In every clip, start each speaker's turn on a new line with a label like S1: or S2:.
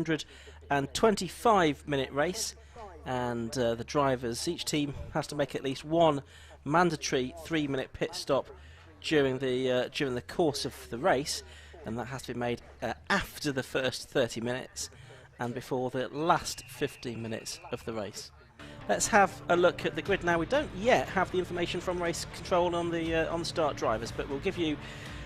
S1: 125-minute race, and the drivers, each team has to make at least one mandatory 3-minute pit stop during the course of the race, and that has to be made after the first 30 minutes and before the last 15 minutes of the race. Let's have a look at the grid now. We don't yet have the information from race control on the start drivers, but we'll give you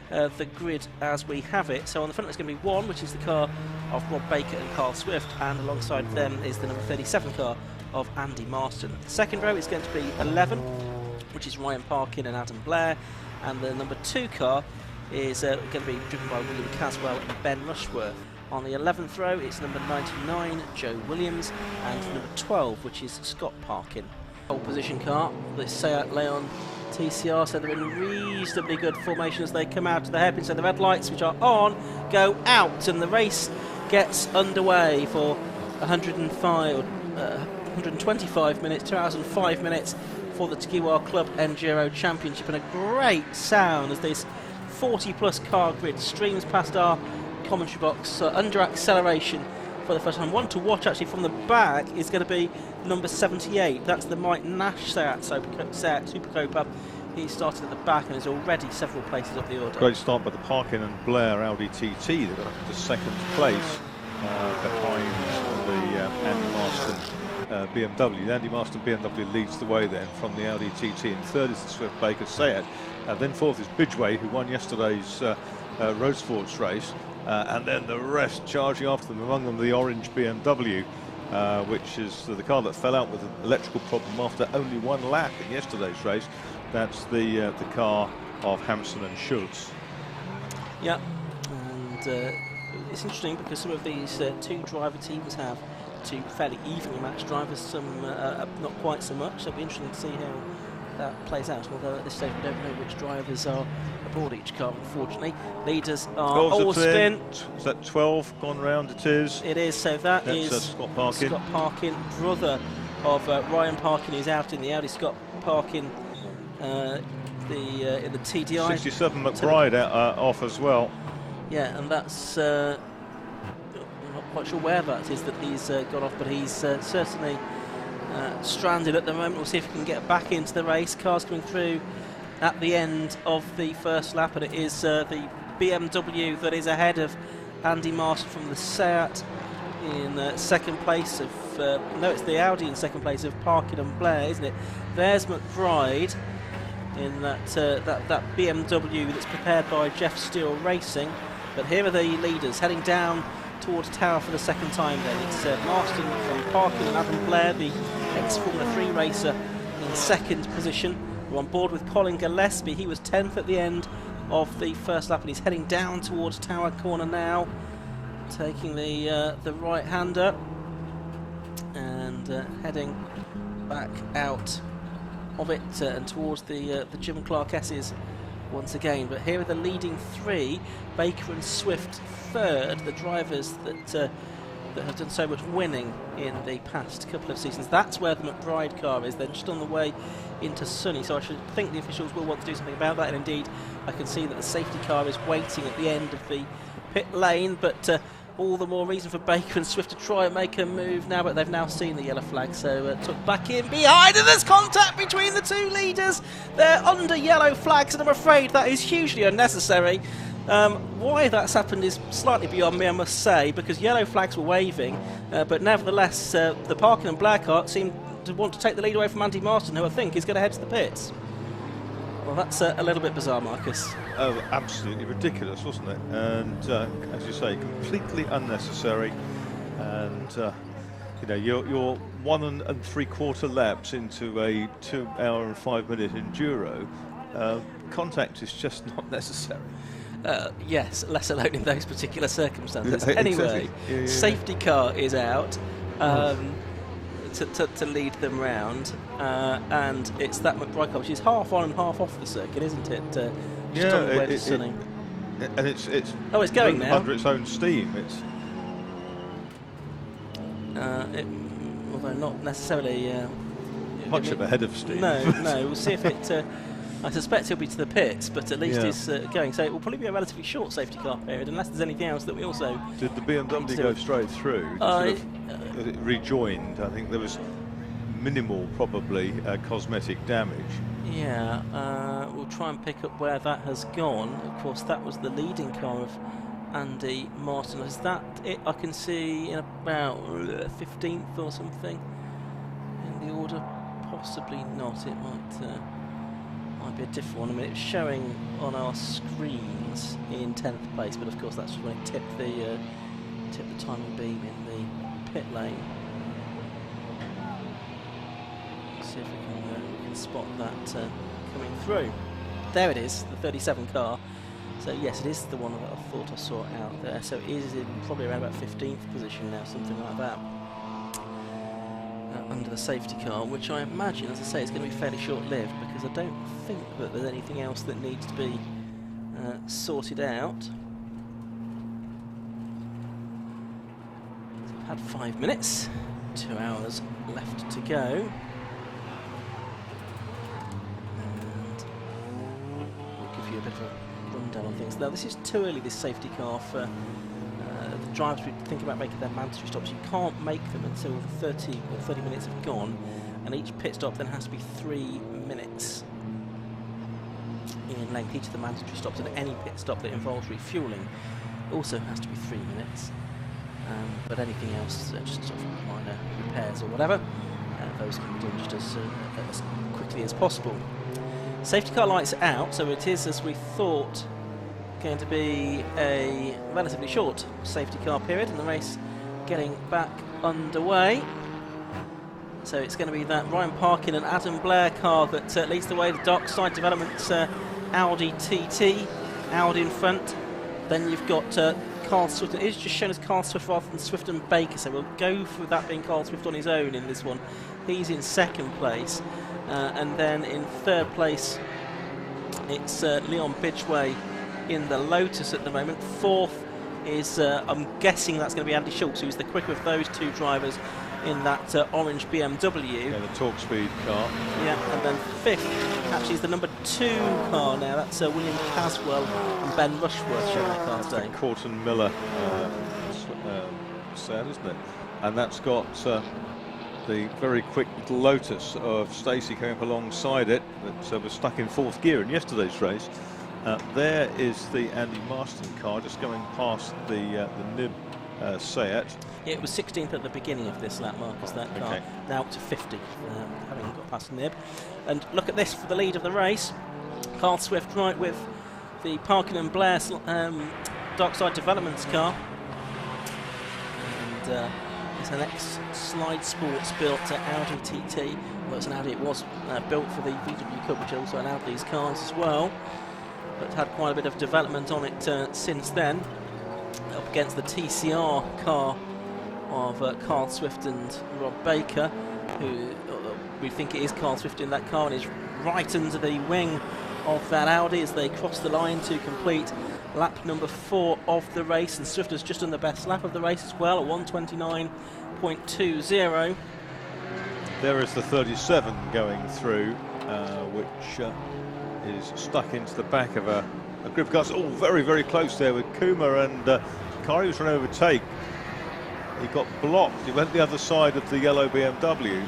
S1: the grid as we have it. So on the front there's going to be 1, which is the car of Rob Baker and Carl Swift, and alongside them is the number 37 car of Andy Marston. The second row is going to be 11, which is Ryan Parkin and Adam Blair, and the number 2 car is going to be driven by William Caswell and Ben Rushworth. On the 11th row, it's number 99, Joe Williams, and number 12, which is Scott Parkin. Pole position car, the Seat Leon TCR, so they're in reasonably good formation as they come out to the hairpin. So the red lights, which are on, go out, and the race gets underway for 125 minutes, 2 hours and 5 minutes for the Tiguar Club Enduro Championship, and a great sound as this 40-plus car grid streams past our commentary box under acceleration for the first time. One to watch actually from the back is going to be number 78. That's the Mike Nash Seat Supercopa. He started at the back and is already several places up the order.
S2: Great start by the Parkin and Blair Audi TT. They got up to second place behind the Andy Marston BMW. The Andy Marston BMW leads the way then from the Audi TT, and third is the Swift Baker Seat. Then fourth is Bidgeway, who won yesterday's road sports race. And then the rest charging after them, among them the orange BMW, which is the car that fell out with an electrical problem after only one lap in yesterday's race. That's the car of Hampson and Schultz.
S1: Yeah, and it's interesting because some of these two driver teams have two fairly evenly matched drivers, some not quite so much, so it'll be interesting to see how that plays out, although at this stage we don't know which drivers are aboard each car, unfortunately. Leaders are Allspin.
S2: Is that 12 gone round? It is.
S1: It is, so that's
S2: Scott Parkin.
S1: Scott Parkin, brother of Ryan Parkin, who's out in the Audi. Scott Parkin in the TDIs.
S2: 67 McBride off as well.
S1: Yeah, and that's I'm not quite sure where that is that he's got off, but he's certainly stranded at the moment. We'll see if he can get back into the race. Cars coming through at the end of the first lap, and it is the BMW that is ahead of Andy Marston from the Seat in second place of no, it's the Audi in second place of Parkin and Blair, isn't it? There's McBride in that BMW that's prepared by Jeff Steele Racing. But here are the leaders heading down towards Tower for the second time then. It's Marston from Parkin and Adam Blair, the ex-Formula 3 racer, in second position. We're on board with Colin Gillespie. He was 10th at the end of the first lap, and he's heading down towards Tower Corner now, taking the right-hander and heading back out of it and towards the Jim Clark S's once again. But here are the leading three, Baker and Swift third, the drivers that have done so much winning in the past couple of seasons. That's where the McBride car is, then just on the way into Sunny, so I should think the officials will want to do something about that, and indeed I can see that the safety car is waiting at the end of the pit lane, but all the more reason for Baker and Swift to try and make a move now, but they've now seen the yellow flag, so took back in behind, and there's contact between the two leaders. They're under yellow flags, and I'm afraid that is hugely unnecessary. Why that's happened is slightly beyond me, I must say, because yellow flags were waving, but nevertheless the Parkin and Blair car seemed to want to take the lead away from Andy Marston, who I think is going to head to the pits. Well, that's a little bit bizarre, Marcus.
S2: Oh, absolutely ridiculous, wasn't it? And as you say, completely unnecessary. And you know, you're 1 3/4 laps into a 2 hour and 5 minute enduro. Contact is just not necessary.
S1: Yes, less alone in those particular circumstances. Anyway,
S2: exactly. Yeah.
S1: Safety car is out to lead them round, and it's that McBride car, which is half on and half off the circuit, isn't it? Just on the way to Sunny.
S2: And it's
S1: going now
S2: under its own steam. It's
S1: although not necessarily
S2: much of a head of steam.
S1: No, we'll see if it I suspect he'll be to the pits, but at least he's going. So it will probably be a relatively short safety car period, unless there's anything else that we also...
S2: Did the BMW go straight through? It rejoined. I think there was minimal, probably, cosmetic damage.
S1: Yeah, we'll try and pick up where that has gone. Of course, that was the leading car of Andy Martin. Is that it? I can see in about 15th or something in the order. Possibly not. It might be a different one. I mean, it's showing on our screens in 10th place, but of course that's just when it tipped the timing beam in the pit lane. Let's see if we can spot that coming through. There it is, the 37 car. So yes, it is the one that I thought I saw out there. So it is in probably around about 15th position now, something like that. Under the safety car, which I imagine, as I say, is going to be fairly short-lived, because I don't think that there's anything else that needs to be sorted out. So we've had 5 minutes, 2 hours left to go. And we'll give you a bit of a rundown on things. Now, this is too early, this safety car, for the drivers who think about making their mandatory stops. You can't make them until the 30 minutes have gone, and each pit stop then has to be 3 minutes in length. Each of the mandatory stops, and any pit stop that involves refuelling also has to be 3 minutes. But anything else, just sort of minor repairs or whatever, those can be done just as quickly as possible. Safety car lights are out, so it is, as we thought, going to be a relatively short safety car period, and the race getting back underway. So it's going to be that Ryan Parkin and Adam Blair car that leads the way. The Darkside Developments Audi TT, Audi in front. Then you've got Carl Swift. It is just shown as Carl Swift rather than Swift and Baker, so we'll go for that being Carl Swift on his own in this one. He's in second place, and then in third place it's Leon Bidgeway in the Lotus at the moment. Fourth is, I'm guessing that's going to be Andy Schultz, who's the quicker of those two drivers in that orange BMW.
S2: Yeah, the Talk Speed car.
S1: Yeah, and then fifth actually is the number 2 car now. That's William Caswell and Ben Rushworth showing that car today.
S2: Corton Miller set, isn't it? And that's got the very quick little Lotus of Stacey coming up alongside it that was stuck in 4th gear in yesterday's race. There is the Andy Marston car just going past the nib Seat.
S1: Yeah, it was 16th at the beginning of this lap, Marcus, that car.
S2: Okay.
S1: Now up to 50, having got past the nib. And look at this for the lead of the race. Carl Swift right with the Parkin and Blair Darkside Developments car. And it's an ex-Slide Sports built Audi TT. Well, it's an Audi, it was built for the VW Cup, which also allowed these cars as well. But had quite a bit of development on it since then. Up against the TCR car of Carl Swift and Rob Baker, who we think it is Carl Swift in that car, and is right under the wing of that Audi as they cross the line to complete lap number 4 of the race. And Swift has just done the best lap of the race as well at 1:29.20.
S2: There is the 37 going through, which is stuck into the back of a group of cars. Oh, very, very close there with Kuma, and the car he was trying to overtake, he got blocked. He went the other side of the yellow BMW.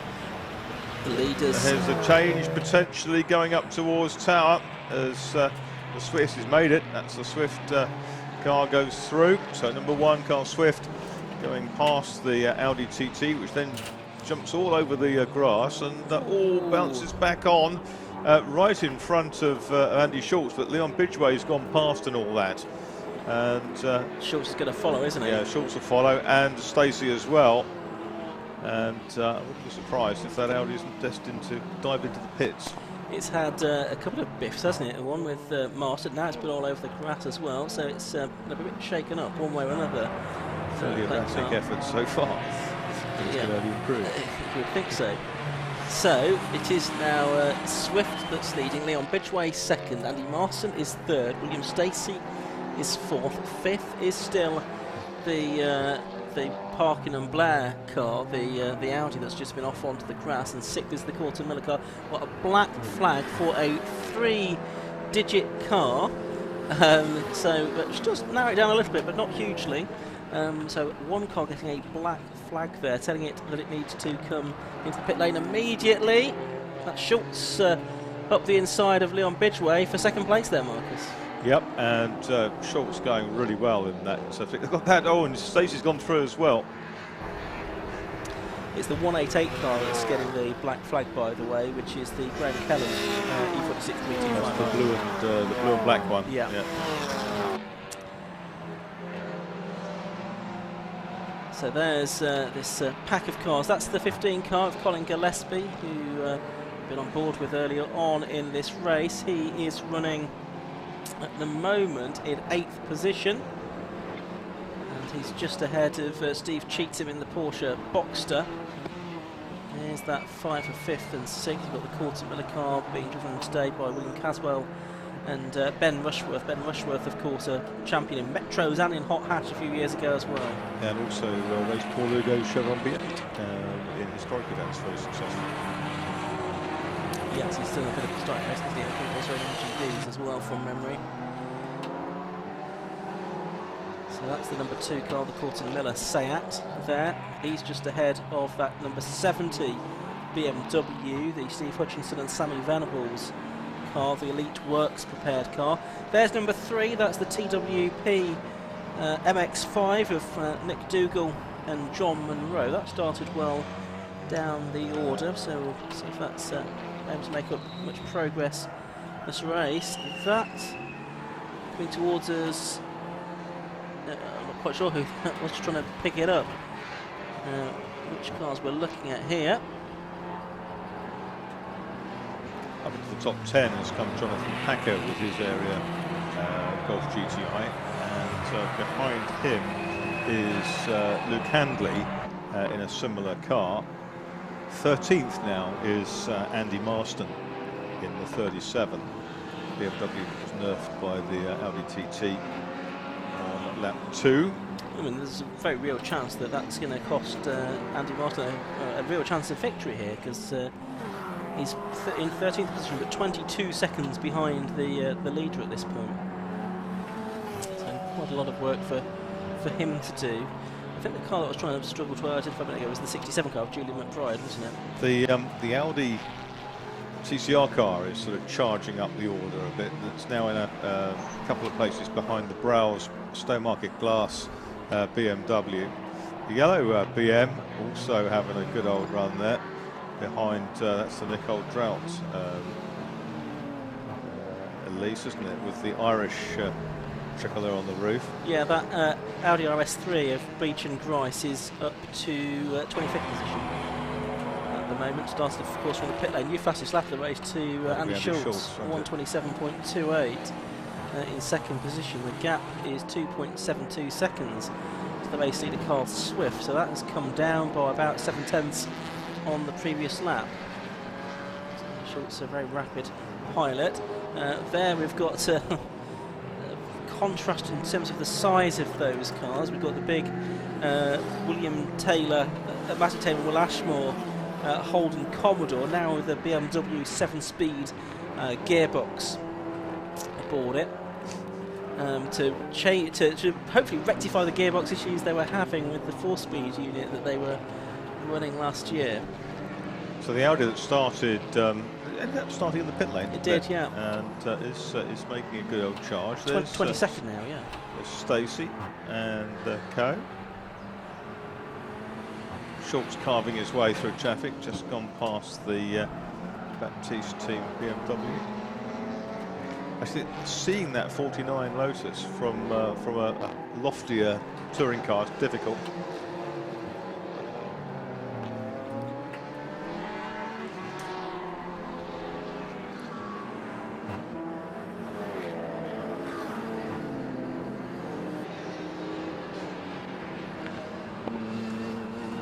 S1: The leaders.
S2: There's a change potentially going up towards Tower as the Swift has made it. That's the Swift car goes through. So number 1, Carl Swift, going past the Audi TT, which then jumps all over the grass and all bounces back on. Right in front of Andy Schultz, but Leon Bidgeway's gone past and all that. And
S1: Schultz is going to follow, isn't he?
S2: Yeah, Schultz will follow, and Stacey as well. And I wouldn't be surprised if that Audi isn't destined to dive into the pits.
S1: It's had a couple of biffs, hasn't it? One with Marston, now it's been all over the grass as well, so it's a bit shaken up one way or another.
S2: Fairly erratic effort so far. It's going to improve.
S1: You would think so. So it is now Swift that's leading, Leon Bidgeway second, Andy Marston is third, William Stacey is fourth, fifth is still the the Parkin and Blair car, the Audi that's just been off onto the grass, and 6th is the Corton Miller car. What a black flag for a 3-digit car. So just narrow it down a little bit, but not hugely. So one car getting a black flag there, telling it that it needs to come into the pit lane immediately. That's Schultz up the inside of Leon Bidgeway for second place there, Marcus.
S2: Yep, and Schultz going really well in that. So they've got that. Oh, and Stacey's gone through as well.
S1: It's the 188 car that's getting the black flag, by the way, which is the Graham Kelly E46 325.
S2: That's the blue and black one.
S1: Yeah. So there's this pack of cars. That's the 15 car of Colin Gillespie, who been on board with earlier on in this race. He is running at the moment in 8th position, and he's just ahead of Steve Cheatham in the Porsche Boxster. There's that 5 for 5th and 6th. You've got the Corton Miller car being driven today by William Caswell and Ben Rushworth. Ben Rushworth, of course, a champion in Metros and in Hot Hatch a few years ago as well.
S2: And also raced Paul Lugo Chevron B8 in historic events, very successful.
S1: Yes, he's still a bit of a strike race because he's running GDs as well from memory. So that's the number 2 car, the Corton Miller Seat there. He's just ahead of that number 70 BMW, the Steve Hutchinson and Sammy Venables car, the Elite Works prepared car. There's number 3, that's the TWP MX5 of Nick Dougal and John Munro. That started well down the order, so we'll see if that's able to make up much progress this race. That coming towards us, I'm not quite sure who was trying to pick it up. Which cars we're looking at here.
S2: Up into the top 10 has come Jonathan Packer with his area Golf GTI, and behind him is Luke Handley in a similar car. 13th now is Andy Marston in the 37. BMW was nerfed by the Audi TT on lap 2.
S1: I mean, there's a very real chance that that's going to cost Andy Marston a real chance of victory here, because he's in 13th position, but 22 seconds behind the leader at this point. So quite a lot of work for him to do. I think the car that was trying to struggle to identify a minute ago was the 67 car of Julian McBride, wasn't it?
S2: The Audi TCR car is sort of charging up the order a bit. It's now in a couple of places behind the Browse Stowmarket Glass BMW. The yellow BM also having a good old run there. Behind that's the Nicole Drought Elise, isn't it, with the Irish tricolour on the roof. Yeah,
S1: that Audi RS3 of Beach and Grice is up to 25th position at the moment. Started, of course, from the pit lane. New fastest lap of the race to Andy Schultz, 1:27.28 in second position. The gap is 2.72 seconds to the race leader Carl Swift, so that has come down by about 7/10 on the previous lap. So Schultz, a very rapid pilot. There we've got contrast in terms of the size of those cars. We've got the big William Taylor, Matty Taylor, Will Ashmore, Holden Commodore, now with the BMW 7-speed gearbox aboard it, to hopefully rectify the gearbox issues they were having with the 4-speed unit that they were running last year.
S2: So the Audi that started ended up starting in the pit lane.
S1: It did, yeah.
S2: And is making a good old charge.
S1: 22nd now, yeah.
S2: There's Stacey and Co. Schultz carving his way through traffic, just gone past the Baptiste team BMW. Actually, seeing that 49 Lotus from a loftier touring car is difficult.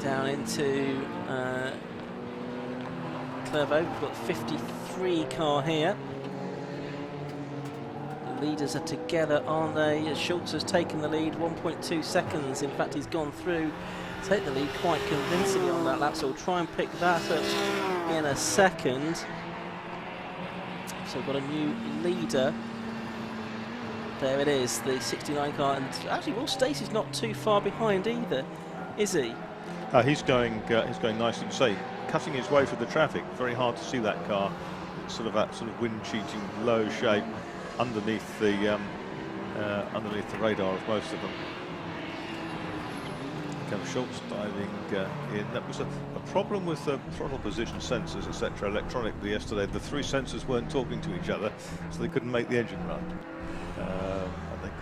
S1: Down into Clervaux, we've got 53 car here. leaders are together, aren't they? Schultz has taken the lead, 1.2 seconds. In fact, he's gone through, take the lead quite convincingly on that lap, so we'll try and pick that up in a second. So we've got a new leader. There it is, the 69 car, and actually Will Stacey's not too far behind either, is he?
S2: He's going nicely. To say, cutting his way through the traffic. Very hard to see that car. It's sort of that sort of wind-cheating low shape underneath the radar of most of them. Comes Schultz diving in. That was a problem with the throttle position sensors, etc. electronically yesterday. The three sensors weren't talking to each other, so they couldn't make the engine run. I think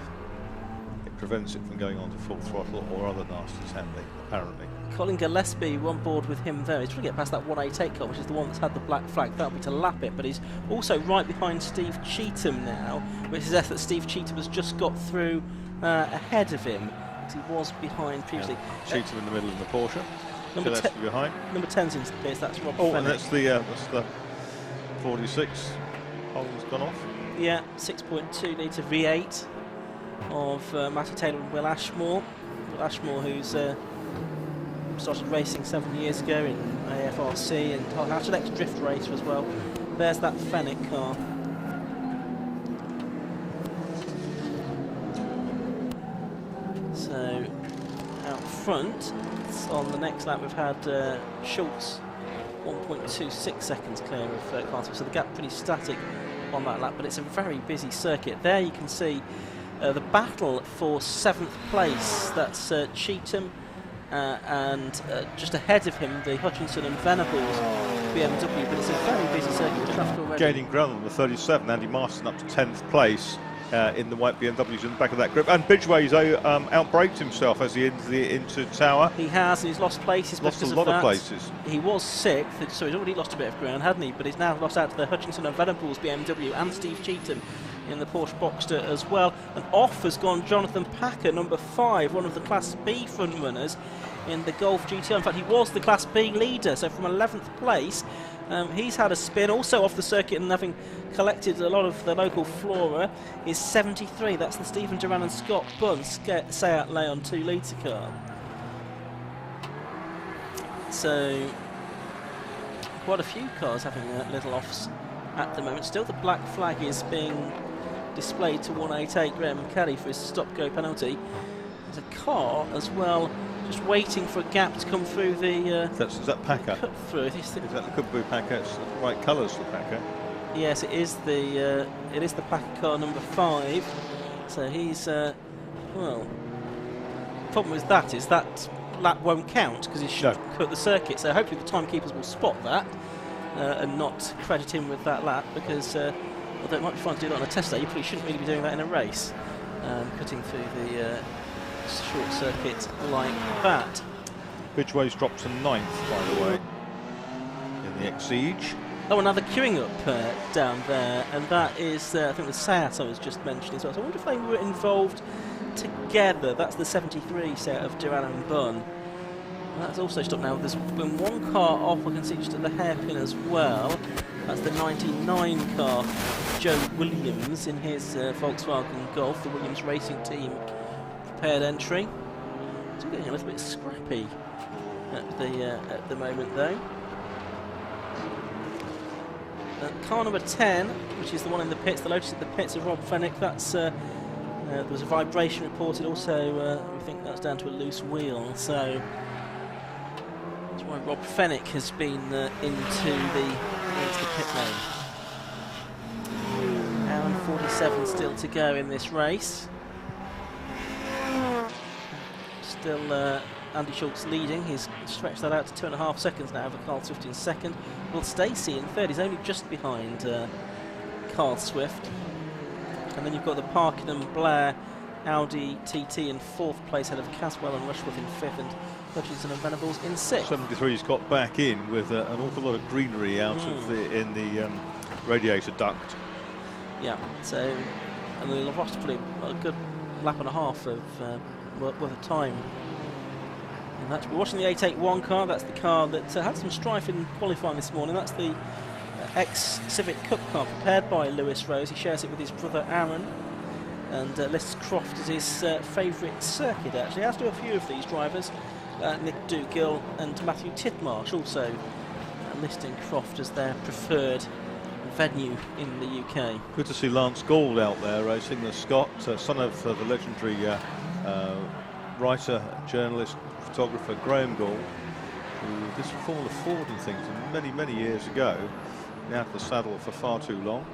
S2: it prevents it from going on to full throttle or other nasties happening, apparently.
S1: Colin Gillespie on board with him there. He's trying to get past that 188 car, which is the one that's had the black flag. That'll be to lap it, but he's also right behind Steve Cheetham now, which is that Steve Cheetham has just got through ahead of him. He was behind previously.
S2: Yeah. Cheetham in the middle of the Porsche. Gillespie behind.
S1: Number 10's in space, that's Rob
S2: Oh,
S1: Fennick.
S2: and that's the 46. Hole's gone off.
S1: Yeah, 6.2 litre V8 of Matty Taylor and Will Ashmore. Will Ashmore, who's started racing 7 years ago in AFRC and had an ex-drift racer as well. There's that Fennick car. So out front, on the next lap we've had Schultz 1.26 seconds clear of Carter, so the gap pretty static on that lap, but it's a very busy circuit. There you can see the battle for 7th place. That's Cheetham and just ahead of him the Hutchinson and Venables BMW, but it's a very busy circuit with traffic already.
S2: Gaining ground on the 37, Andy Marston up to 10th place in the white BMWs in the back of that group. And Bidgeway's outbraked himself as he into Tower.
S1: He has, and he's lost places
S2: lost
S1: because
S2: a lot
S1: of
S2: of places.
S1: He was 6th, so he's already lost a bit of ground, hadn't he? But he's now lost out to the Hutchinson and Venables BMW and Steve Cheetham in the Porsche Boxster as well. And off has gone Jonathan Packer, number 5, one of the Class B front runners in the Golf GTR. In fact, he was the Class B leader, so from 11th place. He's had a spin, also off the circuit, and having collected a lot of the local flora, is 73. That's the Stephen Duran and Scott Bunn Seat Leon 2 litre car. So, quite a few cars having little offs at the moment. Still, the black flag is being displayed to 188 Graham Caddy for his stop-go penalty. There's a car as well, just waiting for a gap to come through the.
S2: Is that Packer?
S1: Cut through.
S2: Is that the could be Packer? It's the right colours for Packer.
S1: Yes, it is the Packer car number 5. So he's well. Problem with that is that lap won't count because he should cut the circuit. So hopefully the timekeepers will spot that and not credit him with that lap, because although it might be fun to do that on a test day, you probably shouldn't really be doing that in a race, cutting through the short circuit like that.
S2: Bidgeway's dropped to 9th, by the way, in the Exige.
S1: Oh, another queuing up down there, and that is, I think, the Seat I was just mentioning as well. So I wonder if they were involved together. That's the 73 Seat of Duran and Bunn. And that's also stopped now. There's been one car off, I can see just at the hairpin as well. That's the 99 car, Joe Williams, in his Volkswagen Golf, the Williams Racing Team prepared entry. It's getting a little bit scrappy at the moment, though. Car number 10, which is the one in the pits, the Lotus at the pits of Rob Fennick, that's there was a vibration reported. Also, we think that's down to a loose wheel, so that's why Rob Fennick has been into the pit lane. Hour and 47 still to go in this race. Still Andy Schultz leading. He's stretched that out to 2.5 seconds now over Carl Swift in 2nd. Will Stacey in 3rd. He's only just behind Carl Swift. And then you've got the Parkin and Blair Audi TT in 4th place, ahead of Caswell and Rushworth in 5th, and Hutchinson and Venables in 6th. 73's
S2: got back in with an awful lot of greenery out of in the radiator duct.
S1: Yeah, so, and they'll have lost probably a good lap and a half of worth of time. And we're watching the 881 car. That's the car that had some strife in qualifying this morning. That's the ex-Civic Cup car prepared by Lewis Rose. He shares it with his brother Aaron. and lists Croft as his favourite circuit, actually, as do a few of these drivers. Nick Dougill and Matthew Titmarsh also listing Croft as their preferred venue in the UK.
S2: Good to see Lance Gould out there racing, the Scot, son of the legendary writer, journalist, photographer Graham Gould, who did some Formula Ford and things many, many years ago. Now out of the saddle for far too long.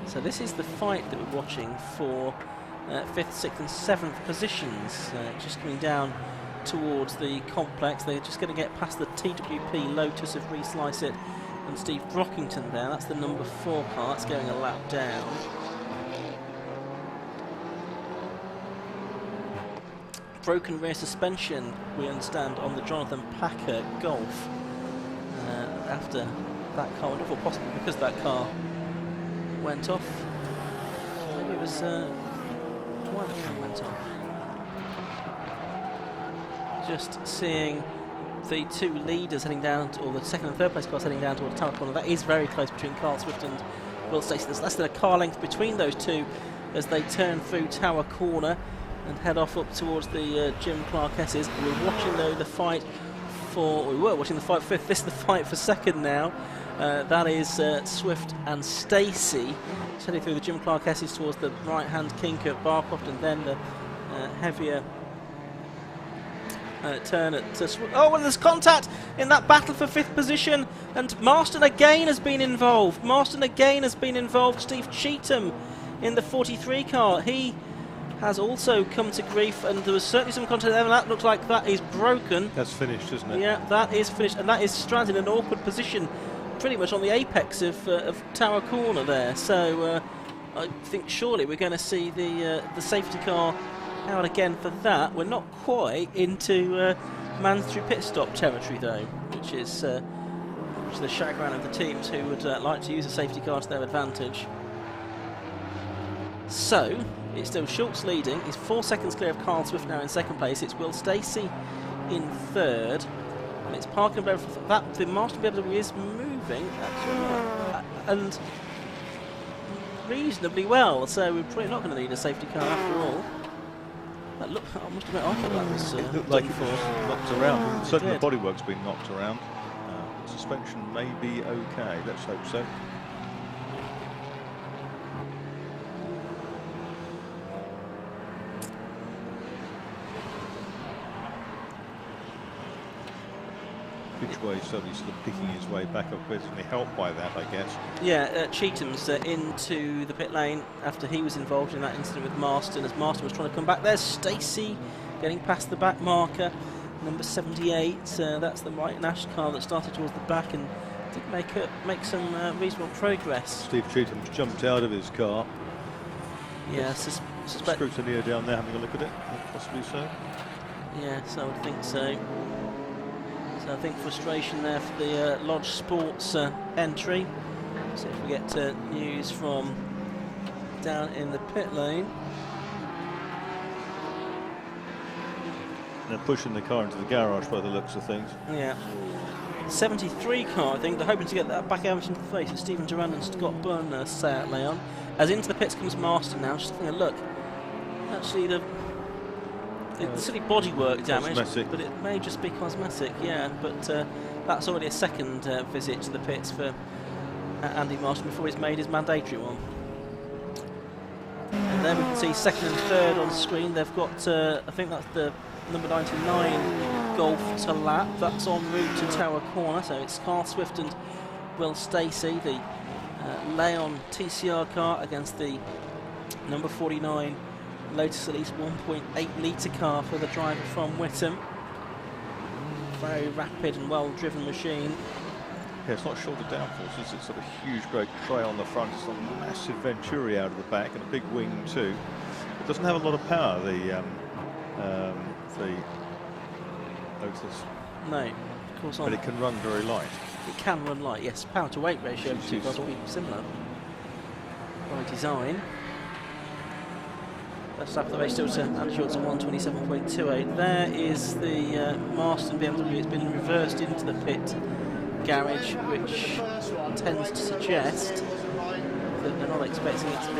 S1: So this is the fight that we're watching for 5th, 6th and 7th positions, just coming down towards the complex. They're just going to get past the TWP Lotus of Reese Lysett and Steve Brockington there. That's the number 4 car. That's going a lap down. Broken rear suspension, we understand, on the Jonathan Packer Golf after that car went off, or possibly because that car went off. Maybe it was why the car went off. Just seeing the 2 leaders heading down, or the 2nd and 3rd place cars heading down towards Tower Corner. That is very close between Carl Swift and Will Stacey. There's less than a car length between those two as they turn through Tower Corner and head off up towards the Jim Clark S's. We're watching though the fight for, we were watching the fight for 5th, this is the fight for 2nd now. That is Swift and Stacey heading through the Jim Clark S's towards the right hand kink at Barcroft, and then the heavier turn at Swift. Oh, well, there's contact in that battle for 5th position, and Marston again has been involved. Steve Cheetham in the 43 car. He has also come to grief, and there was certainly some contact there, and that looks like that is broken.
S2: That's finished, isn't it?
S1: Yeah, that is finished, and that is stranded in an awkward position pretty much on the apex of Tower Corner there. So I think surely we're going to see the safety car out again for that. We're not quite into man through pit stop territory though, which is the chagrin of the teams who would like to use a safety car to their advantage. So it's still Schultz leading. He's 4 seconds clear of Carl Swift now in 2nd place. It's Will Stacey in 3rd. And it's Parker and Breville. That the Master BMW is moving actually, and reasonably well. So we're probably not going to need a safety car after all. That look, I must admit, I thought that was
S2: it looked like it was knocked around. Certainly the
S1: did.
S2: bodywork's been knocked around. Suspension may be okay. Let's hope so. Pitchway certainly sort of picking his way back up, basically helped by that, I guess.
S1: Yeah, Cheetham's into the pit lane after he was involved in that incident with Marston, as Marston was trying to come back. There's Stacey getting past the back marker, number 78. That's the White Nash car that started towards the back and did make some reasonable progress.
S2: Steve Cheetham's jumped out of his car.
S1: Yeah,
S2: Scrutineer down there having a look at it, possibly so.
S1: Yes, I would think so. So I think frustration there for the Lodge Sports entry. So if we get news from down in the pit lane.
S2: They're pushing the car into the garage by the looks of things.
S1: Yeah. 73 car, I think. They're hoping to get that back out into the face of Stephen Durand and Scott Byrne, Seat Leon. As into the pits comes Marston now, just having a look. Actually, the silly bodywork damage,
S2: cosmetic.
S1: but it may just be cosmetic, yeah. But that's already a 2nd visit to the pits for Andy Marston before he's made his mandatory one. And there we can see 2nd and 3rd on screen. They've got, I think that's the number 99 Golf to lap. That's en route to Tower Corner, so it's Carl Swift and Will Stacey, the Leon TCR car against the number 49 Lotus Elise 1.8 litre car for the driver from Whittam. Very rapid and well driven machine.
S2: Yeah, it's not short of downforce, it's sort of huge great tray on the front. It's a massive Venturi out of the back and a big wing too. It doesn't have a lot of power, the Lotus.
S1: No, of course not.
S2: But it can run very light.
S1: It can run light, yes. Power to weight ratio of 2 cars will be similar by design. First lap of the race still to Andy Schultz at 1:27.28. There is the Marston BMW. It's been reversed into the pit garage, which tends to suggest they're not expecting it to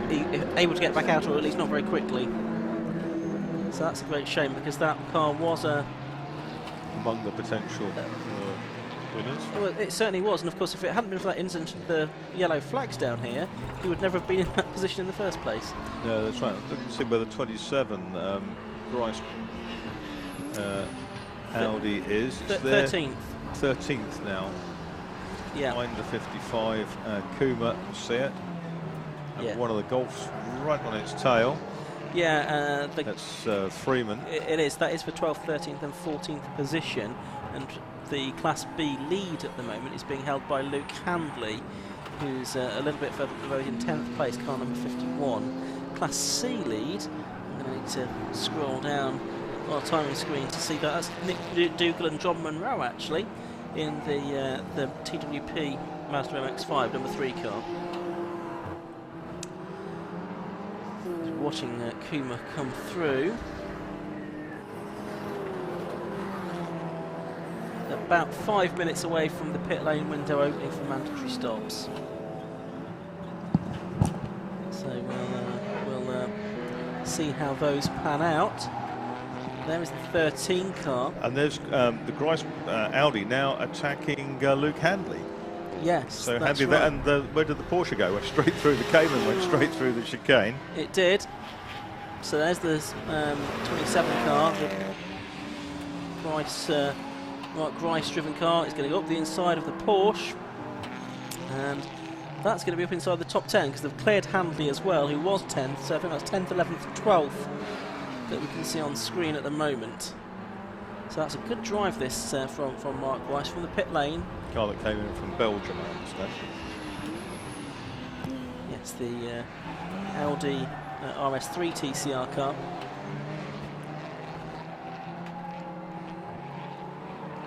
S1: be able to get back out, or at least not very quickly. So that's a great shame, because that car was
S2: among the potential winners.
S1: Well, it certainly was, and of course if it hadn't been for that incident of the yellow flags down here, he would never have been in that position in the first place.
S2: No, that's right. Look and see where the 27 Grice Audi is. It's
S1: 13th.
S2: 13th now.
S1: Yeah.
S2: Behind the 55 Kuma, you see it. And
S1: Yeah.
S2: one of the Golfs right on its tail.
S1: Yeah,
S2: That's Freeman.
S1: it is. That is for 12th, 13th and 14th position, and the Class B lead at the moment is being held by Luke Handley, who's a little bit further up the road in 10th place, car number 51. Class C lead, I'm going to need to scroll down on our timing screen to see that. That's Nick Dougal and John Munro, actually, in the TWP Mazda MX-5 number 3 car. Watching Kuma come through. About 5 minutes away from the pit lane window opening for mandatory stops. So we'll see how those pan out. There is the 13 car.
S2: And there's the Grice Audi now attacking Luke Handley.
S1: Yes,
S2: so
S1: that's
S2: Handley,
S1: right.
S2: and where did the Porsche go? Went straight through the Cayman, went straight through the chicane.
S1: It did. So there's the 27 car, the Grice-driven car. It's going to go up the inside of the Porsche, and that's going to be up inside the top 10, because they've cleared Handley as well, who was 10th. So I think that's 10th, 11th, 12th that we can see on screen at the moment. So that's a good drive, this from Mark Grice from the pit lane.
S2: Car that came in from Belgium, I understand.
S1: Yes, the Audi RS3 TCR car.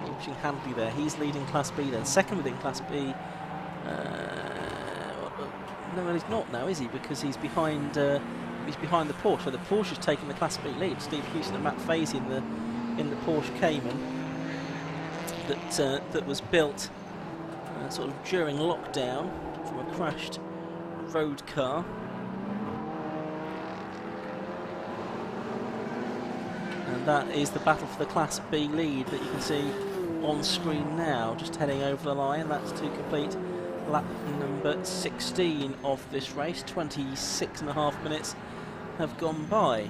S1: Watching Handley there, he's leading Class B then. Second within Class B. No, well, he's not now, is he? Because he's behind the Porsche. So the Porsche's taking the Class B lead. Steve Houston and Matt Fazy in the Porsche Cayman that was built sort of during lockdown from a crashed road car. And that is the battle for the Class B lead that you can see on screen now, just heading over the line. That's to complete lap number 16 of this race. 26.5 minutes have gone by.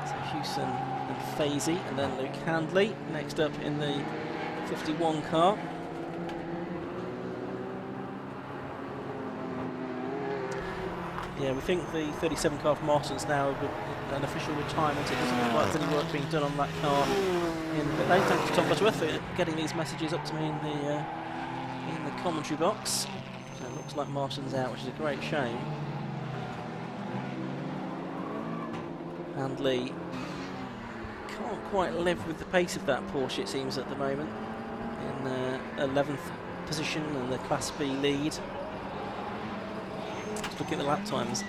S1: So Hewson and Fazy, and then Luke Handley next up in the 51 car. Yeah, we think the 37 car from Martin's now an official retirement. It doesn't look like there's any work being done on that car in the lane. Thanks to Tom Butterworth for getting these messages up to me in the commentary box. So it looks like Martin's out, which is a great shame. Handley can't quite live with the pace of that Porsche, it seems, at the moment. In 11th position and the Class B lead. Look at the lap times.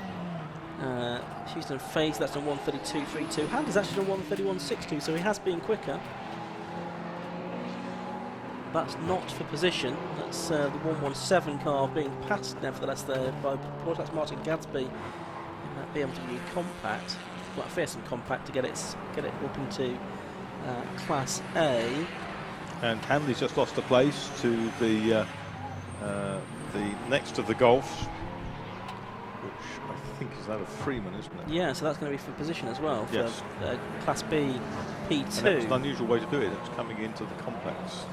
S1: Houston Faze, that's on 1:32.32. Handley's actually on 1:31.62, so he has been quicker. That's not for position. That's the 117 car being passed, nevertheless, there by Porsche. That's Martin Gadsby in that BMW Compact. Quite fearsome compact to get it up into Class A.
S2: And Handley's just lost a place to the next of the Golfs, which I think is that of Freeman, isn't it?
S1: Yeah, so that's going to be for position as well, for
S2: yes.
S1: Class B P2.
S2: And that's an unusual way to do it. It's coming into the compacts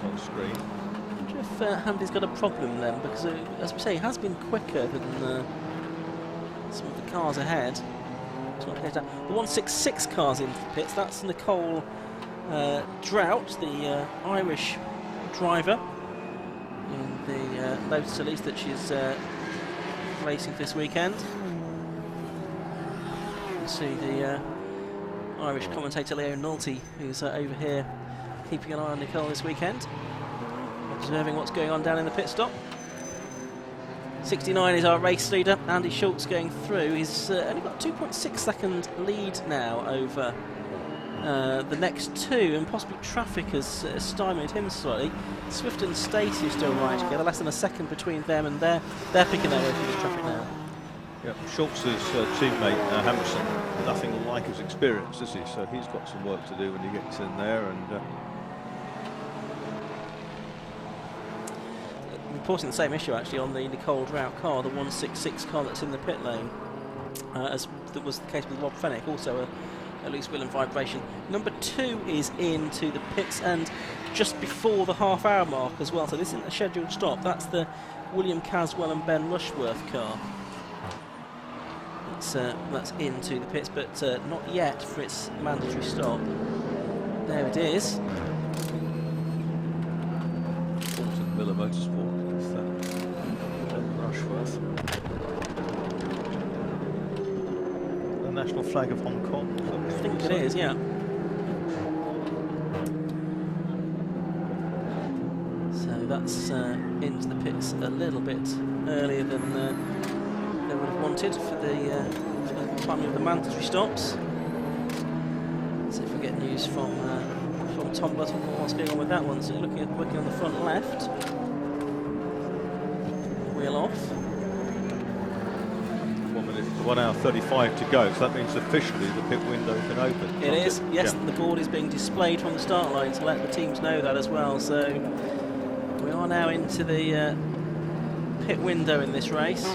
S2: on screen.
S1: I wonder if Handley's got a problem then, because as we say, he has been quicker than some of the cars ahead. The 166 cars in the pits. That's Nicole Drought, the Irish driver in the Lotus Elise that she's racing this weekend. You can see the Irish commentator Leo Nolte, who's over here keeping an eye on Nicole this weekend, observing what's going on down in the pit stop. 69 is our race leader, Andy Schultz going through. He's only got 2.6 second lead now over the next two, and possibly traffic has stymied him slightly. Swift and Stacey are still right together, less than a second between them, and they're picking their way through the traffic now.
S2: Yeah, Schultz's teammate Hampson, nothing like his experience, is he? So he's got some work to do when he gets in there. And
S1: reporting the same issue actually on the Nicole Drought car, the 166 car that's in the pit lane, as that was the case with Rob Fennick, also a loose wheel and vibration. Number 2 is into the pits, and just before the half-hour mark as well, so this isn't a scheduled stop. That's the William Caswell and Ben Rushworth car. That's into the pits, but not yet for its mandatory stop. There it is.
S2: Miller Motorsport with Ben Rushworth. The national flag of Hong Kong.
S1: I think it is, yeah. So that's into the pits a little bit earlier than they would have wanted for the timing of the mandatory stops. So if we get news from Tom Button on what's going on with that one, so working on the front left. Wheel off.
S2: 1 minute, 1 hour 35 to go, so that means officially the pit window can open.
S1: It is, yes, yeah. The board is being displayed from the start line to let the teams know that as well, so we are now into the pit window in this race.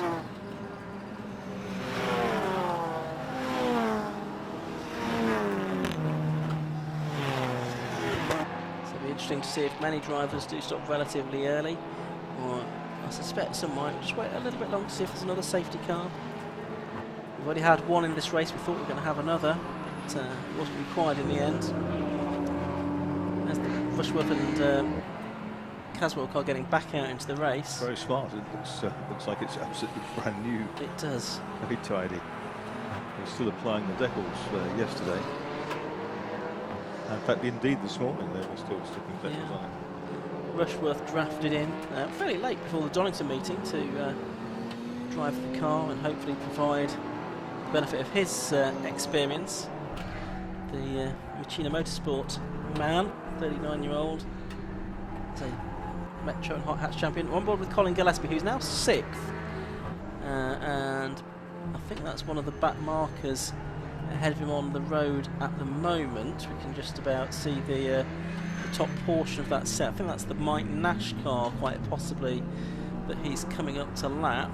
S1: Interesting to see if many drivers do stop relatively early, or I suspect some might just wait a little bit longer to see if there's another safety car. We've already had one in this race, we thought we were going to have another, but it wasn't required in the end. There's the Rushworth and Caswell car getting back out into the race.
S2: Very smart, it looks like it's absolutely brand new.
S1: It does.
S2: Very tidy. They're still applying the decals yesterday. In fact, indeed, this morning they were still sticking decals on it.
S1: Rushworth drafted in fairly late before the Donington meeting to drive the car and hopefully provide the benefit of his experience. The Machina Motorsport man, 39-year-old, is a Metro and Hot Hatch champion. On board with Colin Gillespie, who's now 6th, and I think that's one of the back markers ahead of him on the road at the moment. We can just about see the top portion of that set. I think that's the Mike Nash car, quite possibly, that he's coming up to lap.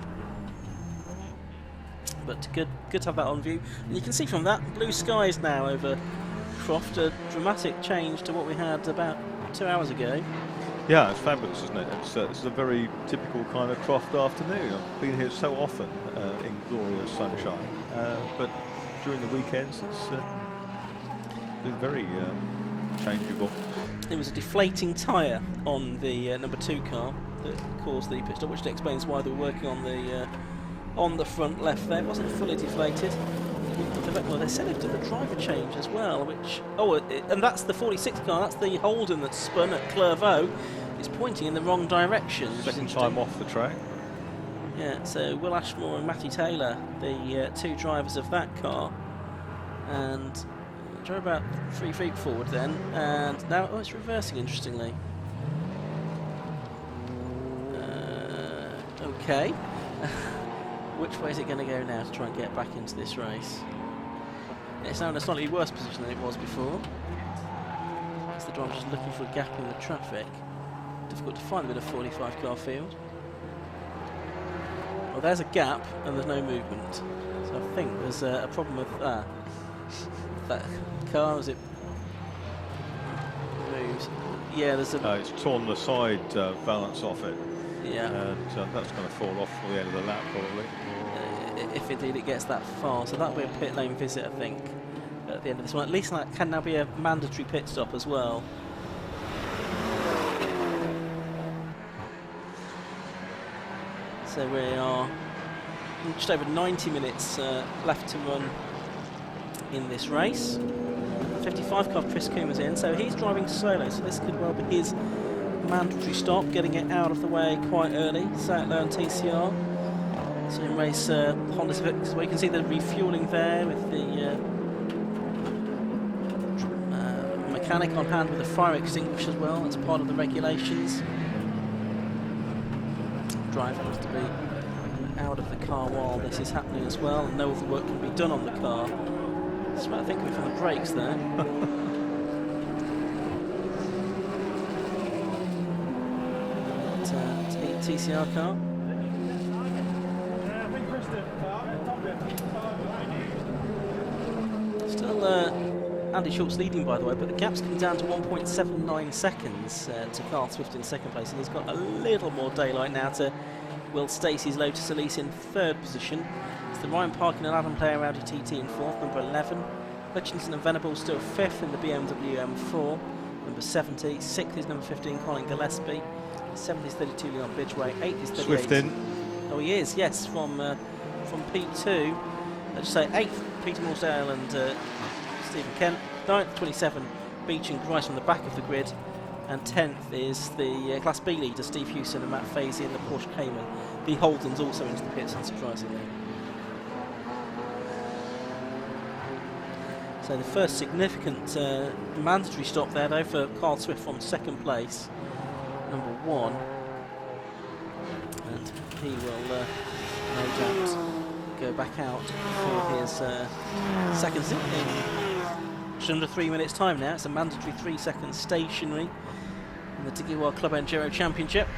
S1: But good to have that on view. And you can see from that, blue skies now over Croft, a dramatic change to what we had about 2 hours ago.
S2: Yeah, it's fabulous, isn't it? It's a very typical kind of Croft afternoon. I've been here so often in glorious sunshine, but during the weekends it's been very changeable.
S1: There was a deflating tyre on the number 2 car that caused the pit stop, which explains why they were working on the front left there. It wasn't fully deflated. Well, they said they've done a driver change as well, which and that's the 46 car. That's the Holden that's spun at Clairvaux. It's pointing in the wrong direction.
S2: Second time off the track.
S1: Yeah, so Will Ashmore and Matty Taylor, the 2 drivers of that car, and drove about 3 feet forward then, and now it's reversing, interestingly. Okay. Which way is it going to go now to try and get back into this race? It's now in a slightly worse position than it was before. As the driver's just looking for a gap in the traffic. Difficult to find with a 45 car field. Well, there's a gap and there's no movement. So I think there's a problem with that car as it moves. Yeah, there's a...
S2: it's torn the side valance off it.
S1: Yeah.
S2: And that's going to fall off for the end of the lap, probably.
S1: If indeed it gets that far. So that'll be a pit lane visit, I think, at the end of this one. At least that can now be a mandatory pit stop as well. So we are just over 90 minutes left to run in this race. 55 car Chris Coomer's in, so he's driving solo, so this could well be his mandatory stop, getting it out of the way quite early. Sattler and TCR. So in race Honda Civic, so you can see the refuelling there with the mechanic on hand with a fire extinguisher as well. That's part of the regulations. Driver has to be out of the car while this is happening as well, and no other work can be done on the car. That's what I think of it from the brakes there. TCR car. Still Andy Schultz leading, by the way, but the gap's come down to 1.79 seconds to Carl Swift in second place, and he's got a little more daylight now to Will Stacey's Lotus Elise in third position. It's the Ryan Parkin and Adam Player Audi TT in fourth, number 11. Hutchinson and Venable still fifth in the BMW M4, number 70. Sixth is number 15, Colin Gillespie. Seventh is 32, Leon Bidgeway. Eighth is 38.
S2: Swift in.
S1: Oh, he is, yes, from P2. Let's say eighth, Peter Morsdale and Stephen Kent. Ninth, 27, Beach and Grice on the back of the grid. And 10th is the Class B leader, Steve Hewson and Matt Fazy in the Porsche Cayman. The Holden's also into the pits, unsurprisingly. So the first significant mandatory stop there, though, for Carl Swift from second place, number 1. And he will no doubt go back out for his second stint in just under 3 minutes' time now. It's a mandatory 3 seconds stationary in the Tiguan Club Enduro Championship.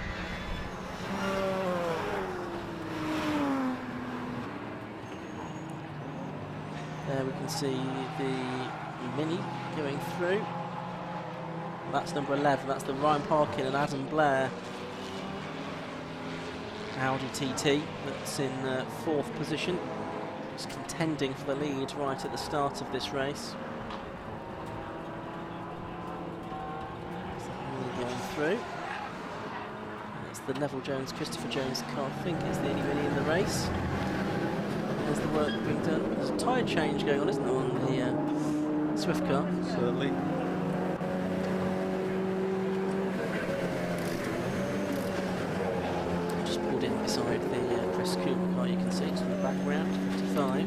S1: There we can see the Mini going through. That's number 11, that's the Ryan Parkin and Adam Blair Audi TT that's in fourth position. Just contending for the lead right at the start of this race. Going through. It's the Neville Jones, Christopher Jones car, I think is the only Mini in the race. There's the work being done. There's a tyre change going on, isn't there, on the Swift car?
S2: Certainly.
S1: Just pulled in beside the Chris Cooper car, you can see it's in the background, 55.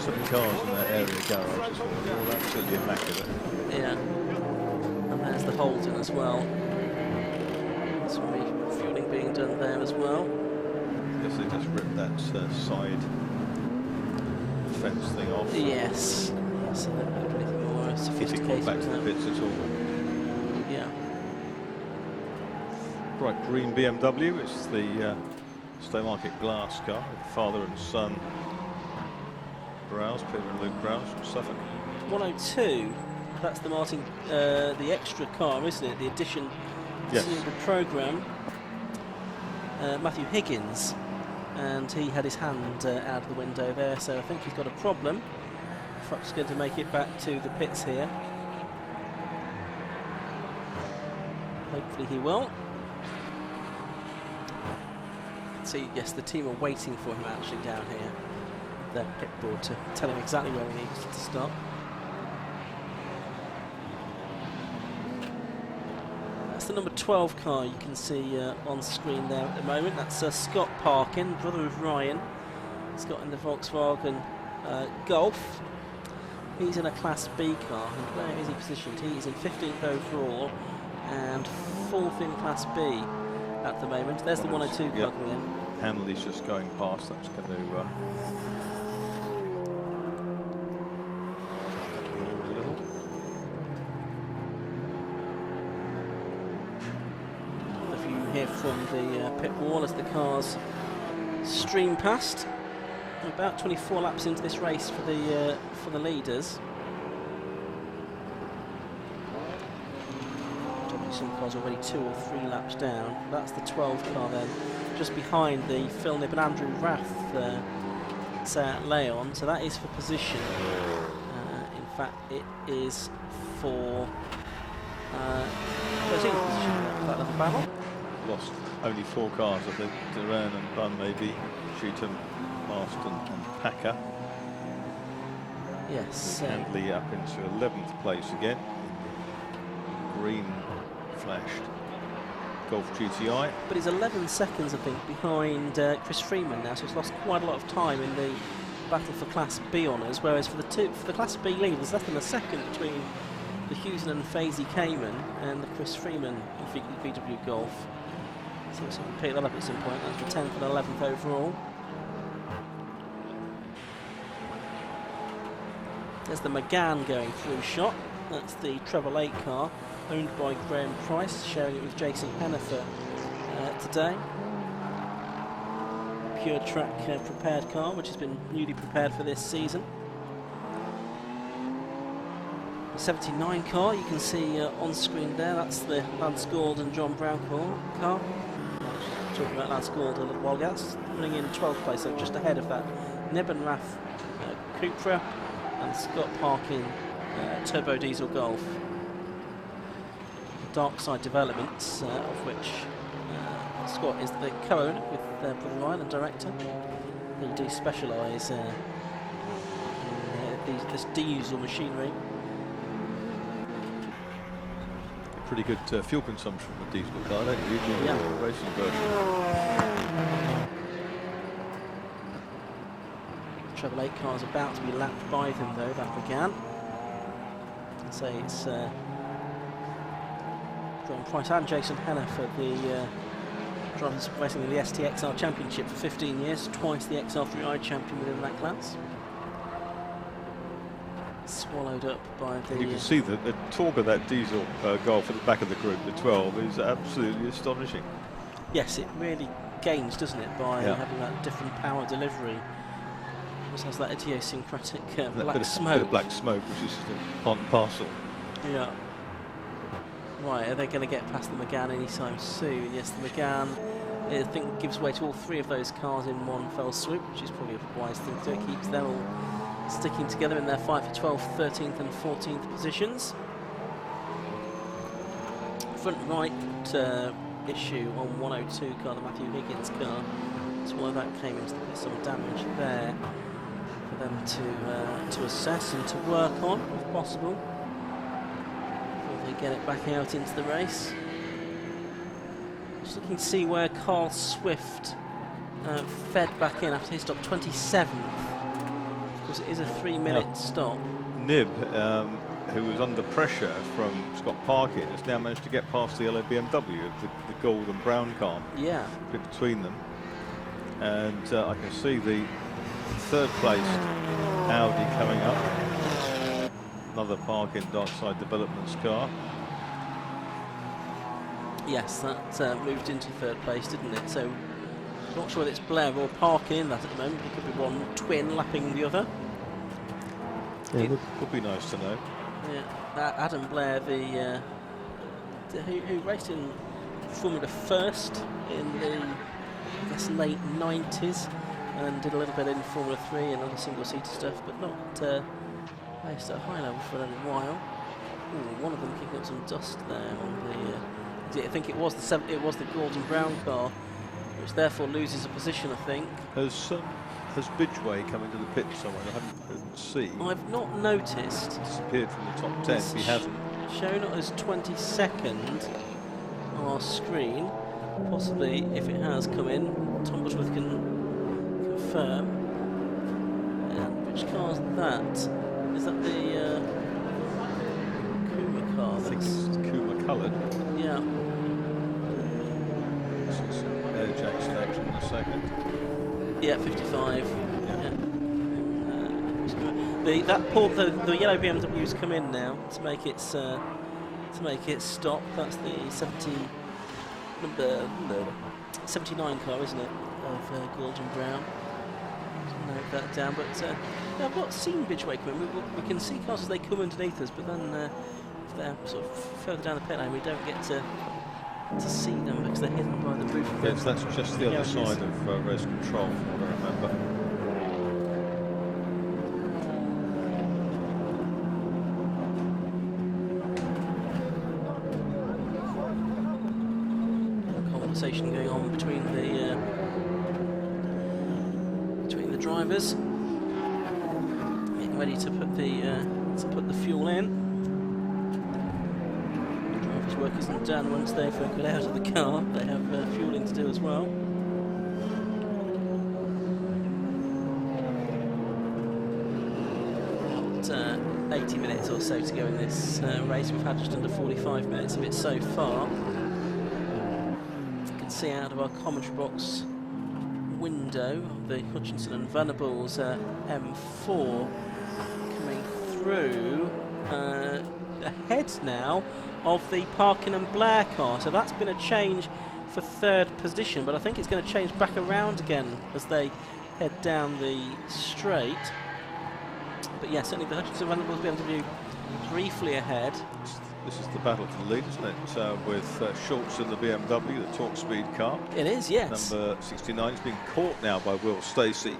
S2: Some cars in that area garage, all absolutely immaculate.
S1: Yeah. And there's the Holden as well. Some refueling being done there as well.
S2: I guess they just ripped that side fence thing off.
S1: Yes. Yes, and then anything more sophisticated.
S2: Back to the pits at all.
S1: Yeah.
S2: Bright green BMW. It's the Stowmarket glass car with father and son. Browse, Peter and Luke Browse from Suffolk.
S1: 102. That's the Martin, the extra car, isn't it? The addition to the programme. Matthew Higgins, and he had his hand out of the window there, so I think he's got a problem. Truck's going to make it back to the pits here. Hopefully he will. See, yes, the team are waiting for him actually down here. Their pit board to tell him exactly where he needs to stop. That's the number 12 car you can see on screen there at the moment. That's Scott Parkin, brother of Ryan. Scott in the Volkswagen Golf. He's in a Class B car, and where is he positioned? He is in 15th overall and 4th in Class B at the moment. There's the 102 car coming in.
S2: Hanley's just going past, that's going to
S1: The view here from the pit wall as the cars stream past. About 24 laps into this race for the leaders. Some cars already 2 or 3 laps down. That's the 12 car then, just behind the Phil Nibb and Andrew Rath Seat Leon. So that is for position. In fact, it is for 13th position. That little battle.
S2: lost only 4 cars, I think. Duran and Bunn maybe, Cheatham, Marston and Packer.
S1: Yes.
S2: Handley up into 11th place again. Green flashed Golf GTI.
S1: But he's 11 seconds, I think, behind Chris Freeman now, so he's lost quite a lot of time in the battle for Class B honours, whereas for the Class B lead, there's less than a second between the Hughes and Fazy Cayman and the Chris Freeman VW Golf. So we can pick that up at some point. That's the 10th and 11th overall. There's the McGann going through shot. That's the treble 8 car, owned by Graham Price, sharing it with Jason Hennifer today. Pure track prepared car, which has been newly prepared for this season. The 79 car, you can see on screen there, that's the Lance Gould and John Brown car. Talking about Lance Gould a little while ago, that's running in 12th place, so just ahead of that Nebenrath Cupra and Scott Parkin Turbo Diesel Golf. Darkside Developments, of which Scott is the co-owner with Brother Ryan and director. They do specialise in this diesel machinery.
S2: Pretty good fuel consumption for a diesel car, don't you?
S1: Yeah.
S2: The racing version.
S1: Treble 8 car is about to be lapped by them though, that began. I'd say it's Graham Price and Jason Henner for the drivers racing in the STXR Championship for 15 years, twice the XR3i champion within that class. Swallowed up by the...
S2: You can see that the torque of that diesel Golf at the back of the group, the 12, is absolutely astonishing.
S1: Yes, it really gains, doesn't it, by having that different power delivery. Also has that idiosyncratic black smoke.
S2: Bit of black smoke, which is part and parcel.
S1: Yeah. Right, are they going to get past the McGann anytime soon? Yes, the McGann, I think, gives way to all three of those cars in one fell swoop, which is probably a wise thing to do. It keeps them all sticking together in their fight for 12th, 13th and 14th positions. Front right issue on 102 car, the Matthew Higgins car. That's why that came into some damage there for them to assess and to work on, if possible, before they get it back out into the race. Just looking to see where Carl Swift fed back in after his stop, 27th. Because it is a 3-minute stop.
S2: Nib, who was under pressure from Scott Parkin, has now managed to get past the yellow BMW, the gold and brown car.
S1: Yeah.
S2: Bit between them. And I can see the third place Audi coming up. Another Parkin Darkside Developments car.
S1: Yes, that moved into third place, didn't it? So, not sure whether it's Blair or Parkin in that at the moment. It could be one twin lapping the other.
S2: Yeah, it would be nice to know.
S1: Yeah, Adam Blair, who raced in Formula First in the, I guess, late 90s, and did a little bit in Formula 3 and other single-seater stuff, but not raced at a high level for a little while. Ooh, one of them kicking up some dust there on the. I think it was the Gordon Brown car, which therefore loses a position, I think.
S2: Has Bidgeway come into the pit somewhere? I haven't seen.
S1: I've not noticed.
S2: Disappeared from the top 10. He hasn't.
S1: Shown as 22nd on our screen. Possibly, if it has come in, Tom Butterworth can confirm. And which car is that? Is that the Kuma car?
S2: I think it's Kuma coloured.
S1: Yeah.
S2: Air Jackson action in a second.
S1: Yeah, 55. Yeah. The yellow BMW's come in now to make it stop. That's the 79 car, isn't it, of Gordon Brown? Note that down. But I've not seen Bidgeway come in. We can see cars as they come underneath us, but then if they're sort of further down the pit lane, we don't get to see them because they're hidden by the roof.
S2: Yes, that's just the other side of res control, from what I remember.
S1: Conversation going on between the drivers, getting ready to put the fuel in. Workers and done once they've got out of the car. They have fueling to do as well. 80 minutes or so to go in this race. We've had just under 45 minutes of it so far. You can see out of our commentary box window the Hutchinson and Venables M4 coming through ahead now of the Parkin and Blair car. So that's been a change for third position, but I think it's going to change back around again as they head down the straight. But yeah, certainly the Hutchinson and Venables BMW briefly ahead.
S2: This is the battle for the lead, isn't it? With Schultz in the BMW, the Torque Speed car.
S1: It is, yes.
S2: Number 69 is being caught now by Will Stacey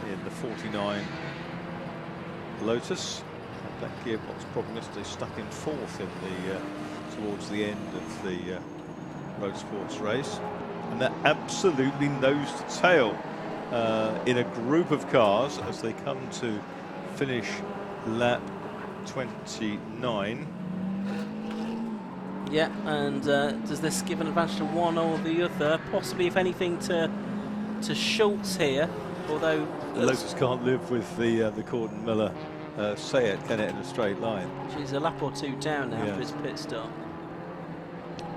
S2: in the 49 Lotus. That gearbox problem is they stuck in fourth in the towards the end of the Road Sports race, and they're absolutely nose to tail in a group of cars as they come to finish lap 29.
S1: Yeah, and does this give an advantage to one or the other? Possibly, if anything, to Schultz here. Although
S2: the Lotus can't live with the Gordon Miller Seat, can it, in a straight line?
S1: She's a lap or two down now after his pit stop,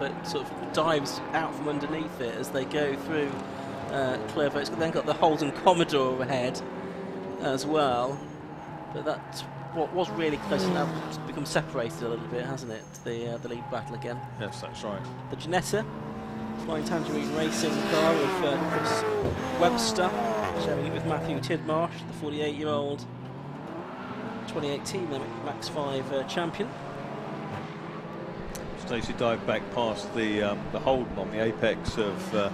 S1: but sort of dives out from underneath it as they go through Clervaux. It's then got the Holden Commodore ahead as well, but that's what was really close and now it's become separated a little bit, hasn't it? The lead battle again.
S2: Yes, that's right.
S1: The Ginetta, Flying Tangerine Racing car of Chris Webster, sharing it with Matthew Tidmarsh, the 48-year-old 2018 Max 5 champion.
S2: Stacey dived back past the Holden on the apex of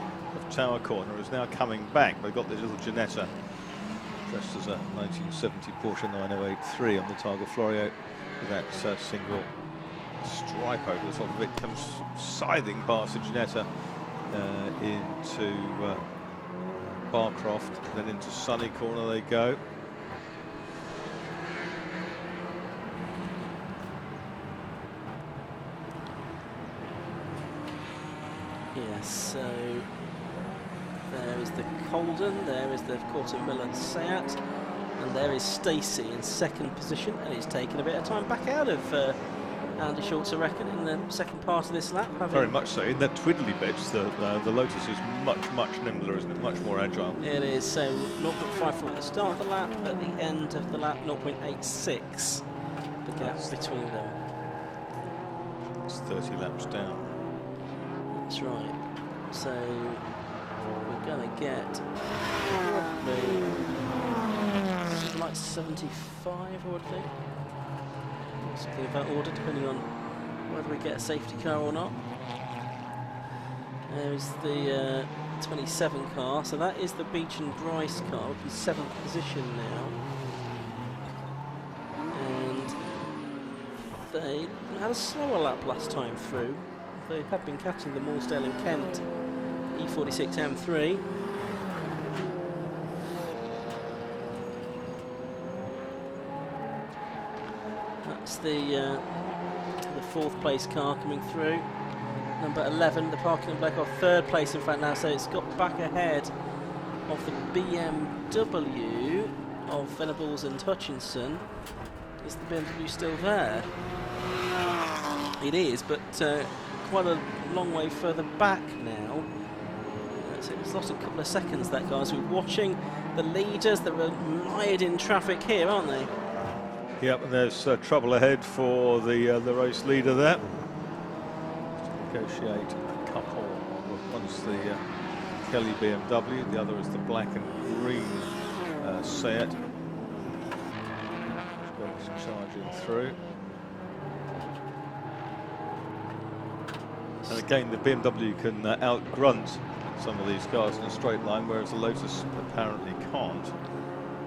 S2: Tower Corner, is now coming back. They've got this little Ginetta dressed as a 1970 Porsche 9083 on the Targa Florio with that single stripe over the top of it. Comes scything past the Ginetta into Barcroft, then into Sunny Corner they go.
S1: Yes, so there is the Colden, there is the, of course, a Miller Seat, and there is Stacey in second position, and he's taken a bit of time back out of Andy Schultz, I reckon, in the second part of this lap.
S2: Very much so. In that twiddly bit, the Lotus is much nimbler, isn't it? Much more agile.
S1: It is. So 0.54 at the start of the lap, at the end of the lap 0.86. The gap between them.
S2: It's 30 laps down.
S1: That's right. So we're going to get probably like 75, I would think. Something of that order, depending on whether we get a safety car or not. There's the 27 car, so that is the Beach and Bryce car, which is 7th position now. And they had a slower lap last time through. They have been catching the Morsdale and Kent E46 M3. That's the 4th place car coming through. Number 11, the Parkin and Black, off 3rd place in fact now, so it's got back ahead of the BMW of Venables and Hutchinson. Is the BMW still there? It is, but quite a long way further back now. So it's lost a couple of seconds, that car. So we're watching the leaders that are mired in traffic here, aren't they?
S2: Yep, and there's trouble ahead for the race leader there. Negotiate a couple. One's the Kelly BMW, the other is the black and green Seat. Just charging through. And again, the BMW can out-grunt some of these cars in a straight line, whereas the Lotus apparently can't.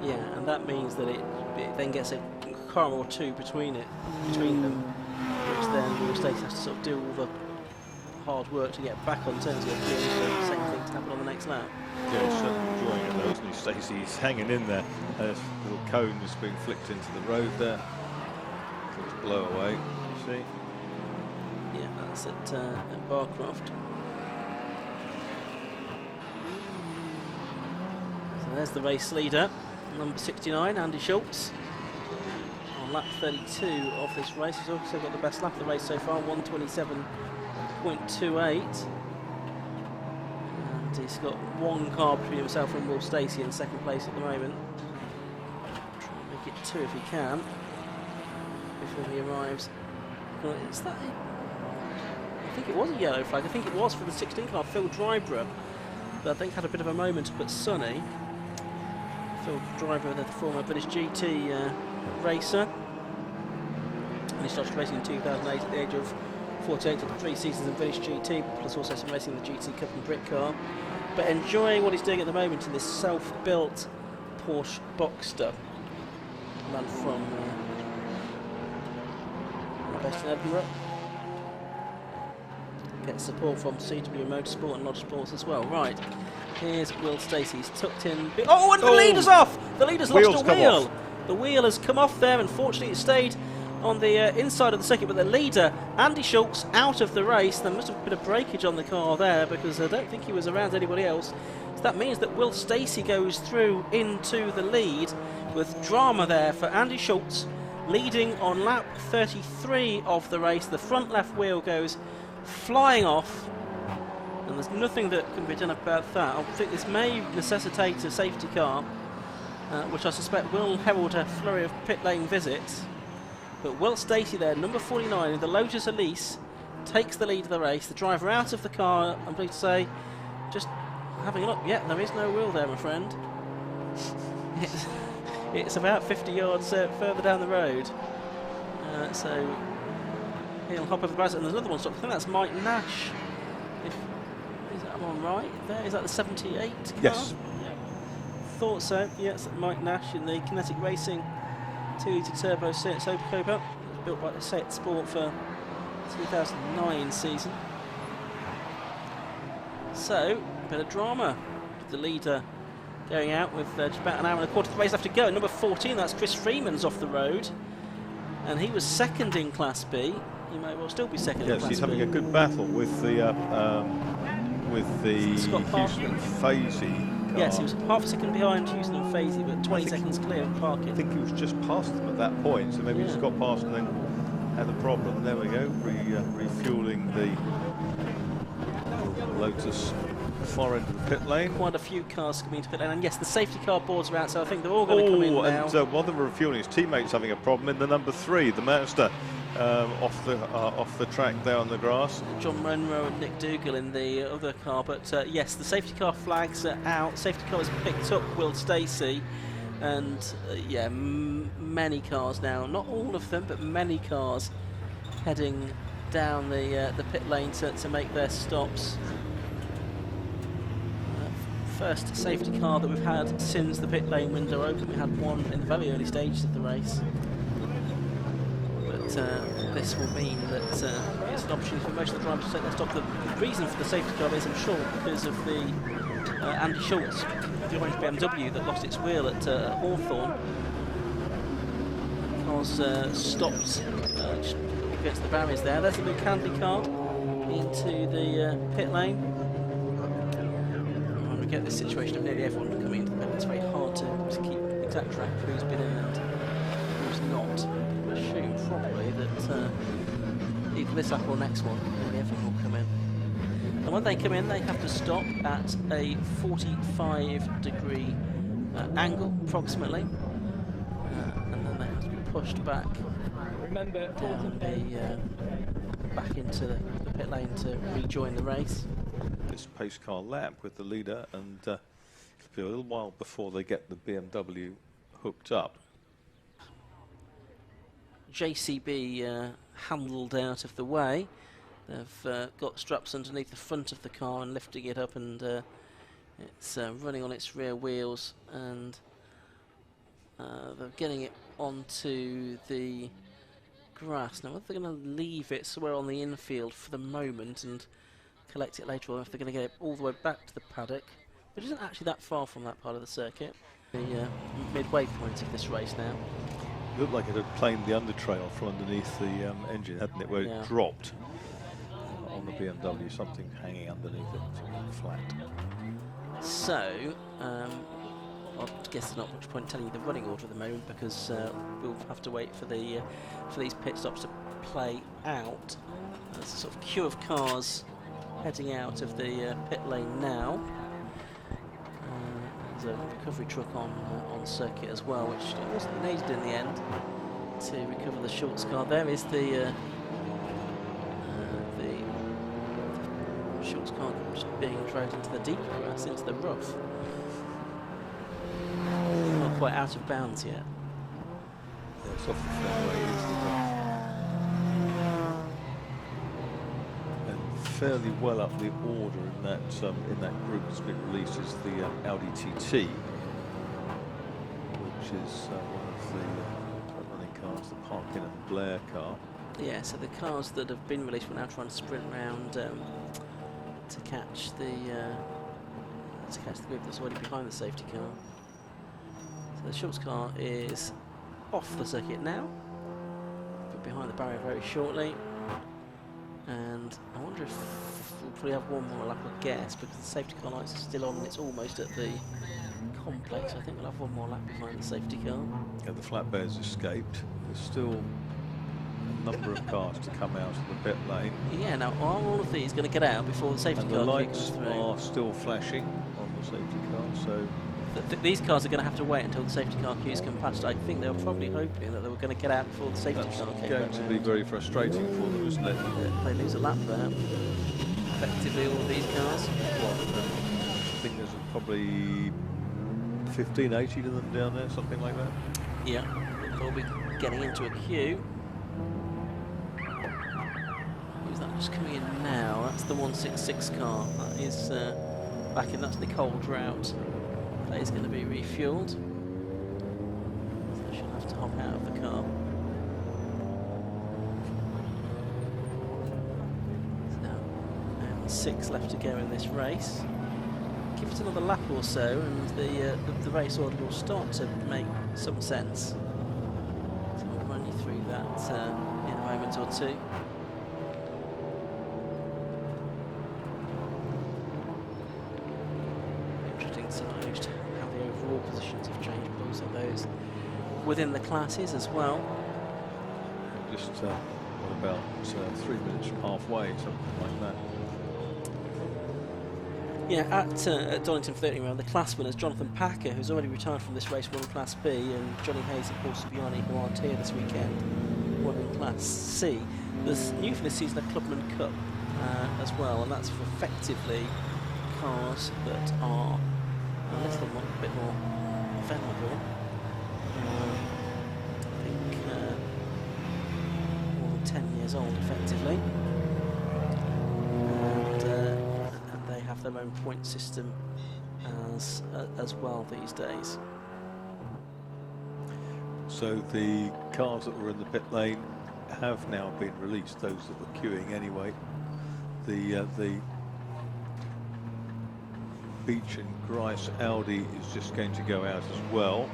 S1: Yeah, and that means that it then gets a car or two between them, which then Will Stacey has to sort of do all the hard work to get back on turns, get through, the same thing to happen on the next lap.
S2: Yeah, he's certainly enjoying it though, isn't he? Stacey's hanging in there. Little cone is being flicked into the road there. It's blow away, you see.
S1: Yeah, that's at Barcroft. So there's the race leader, number 69, Andy Schultz. on lap 32 of this race. He's also got the best lap of the race so far, 1:27.28. And he's got one car between himself and Will Stacey in second place at the moment. Try and make it 2 if he can, before he arrives. Well, is that I think it was a yellow flag. I think it was for the 16 car, Phil Dryborough, that I think had a bit of a moment up at Sunny. Phil Dryborough, the former British GT racer. And he started racing in 2008 at the age of 48, did 3 seasons in British GT, plus also some racing in the GT Cup and Brit car. But enjoying what he's doing at the moment in this self-built Porsche Boxster. Man from based in Edinburgh. Gets support from CW Motorsport and Lodge Sports as well. Right, here's Will Stacey. He's tucked in. Oh, and the leader's off! The leader's lost a wheel. The wheel has come off there. Unfortunately, it stayed on the inside of the circuit, but the leader, Andy Schultz, out of the race. There must have been a breakage on the car there because I don't think he was around anybody else. So that means that Will Stacey goes through into the lead with drama there for Andy Schultz, leading on lap 33 of the race. The front left wheel goes flying off, and there's nothing that can be done about that. I think this may necessitate a safety car, which I suspect will herald a flurry of pit lane visits. But Will Stacey there, number 49 in the Lotus Elise, takes the lead of the race. The driver out of the car, I'm pleased to say, just having a look. Yeah, there is no wheel there, my friend. It's about 50 yards further down the road. So he'll hop over the grass, and there's another one stopped. I think that's Mike Nash. Is that one right there? Is that the 78 car?
S2: Yes.
S1: Yeah. Thought so. Yes, Mike Nash in the Kinetic Racing 2-litre turbo Supercopa, built by the Set Sport for 2009 season. So, a bit of drama. The leader going out with just about an hour and a quarter of the race left to go. Number 14, that's Chris Freeman's off the road, and he was second in Class B. He may well still be second in Class B.
S2: Yes, he's having a good battle with the Houston Fazy car.
S1: Yes, he was half a second behind Houston and Fazy, but 20 seconds clear of Parkin.
S2: I think he was just past them at that point, so maybe he just got past and then had a problem. There we go, refueling the Lotus far end of the pit lane.
S1: Quite a few cars coming into pit lane, and yes, the safety car boards are out, so I think they're all going to come in now.
S2: And while they were refueling, his teammate's having a problem in the number 3, the Mazda, off the track there on the grass.
S1: John Monroe and Nick Dougal in the other car, but yes, the safety car flags are out. Safety car has picked up Will Stacey, and yeah, many cars now, not all of them, but many cars heading down the pit lane to make their stops. First safety car that we've had since the pit lane window opened. We had one in the very early stages of the race, but this will mean that it's an opportunity for most of the drivers to take their stop. The reason for the safety car is, I'm sure, because of the Andy Schultz, the orange BMW that lost its wheel at Hawthorne. Cars stopped just against the barriers there. There's the new Candy car into the pit lane. Get this situation of nearly everyone coming into the pit. It's very hard to keep exact track of who's been in and who's not. I assume probably that either this lap or next one, nearly everyone will come in. And when they come in, they have to stop at a 45-degree angle, approximately, and then they have to be pushed back down back into the pit lane to rejoin the race.
S2: This pace car lap with the leader, and it'll be a little while before they get the BMW hooked up.
S1: JCB handled out of the way. They've got straps underneath the front of the car and lifting it up, and it's running on its rear wheels, and they're getting it onto the grass. Now, whether they're going to leave it somewhere on the infield for the moment and collect it later on, if they're going to get it all the way back to the paddock, which isn't actually that far from that part of the circuit. The midway point of this race now.
S2: It looked like it had planed the undertrail from underneath the engine, hadn't it, where it dropped on the BMW, something hanging underneath it, flat.
S1: So, I guess there's not much point telling you the running order at the moment because we'll have to wait for these pit stops to play out. There's a sort of queue of cars heading out of the pit lane now. There's a recovery truck on circuit as well, which wasn't needed in the end to recover the Schultz car. There is the Schultz car just being dragged into the deeper grass, into the rough. Not quite out of bounds yet.
S2: Yeah, it's off the fairway into the rough. And fairly well up the order in that group that's been released is the Audi TT, which is one of the running cars, the Parkin and Blair car.
S1: Yeah, so the cars that have been released will now try and sprint round to catch the group that's already behind the safety car. So the Schultz car is off the circuit now, but behind the barrier very shortly. And I wonder if we'll probably have one more lap, I guess, because the safety car lights are still on and it's almost at the complex. I think we'll have one more lap behind the safety car.
S2: Yeah, the flatbed's escaped. There's still a number of cars to come out of the pit lane.
S1: Yeah, now are all of these going to get out before the safety
S2: and
S1: car
S2: the lights
S1: comes through?
S2: are still flashing on the safety car, so
S1: these cars are going to have to wait until the safety car queues come past. I think they were probably hoping that they were going to get out before the safety
S2: that's
S1: car came
S2: going to be very frustrating for them, isn't it?
S1: They lose a lap there. Effectively, all of these cars.
S2: Well, I think there's probably 15, 18 of them down there, something like that.
S1: Yeah, they'll be getting into a queue. Who's that just coming in now? That's the 166 car. That is back in. That's Nicole Drought. That is going to be refueled. So she'll have to hop out of the car. So, 6 left to go in this race. Give it another lap or so, and the race order will start to make some sense. So I'll run you through that in a moment or two. Interesting to note how the overall positions have changed, but also those within the classes as well.
S2: Just what about 3 minutes from halfway, something like that.
S1: Yeah, at Donington 30 round, the class winners, Jonathan Packer, who's already retired from this race, won Class B, and Johnny Hayes and Paul Subiani, who aren't here this weekend, won in Class C. There's new for this season a Clubman Cup as well, and that's for effectively cars that are a little bit more venerable. I think more than 10 years old, effectively. And they have their own point system as well these days.
S2: So the cars that were in the pit lane have now been released, those that were queuing anyway. The Beach and Grice Audi is just going to go out as well.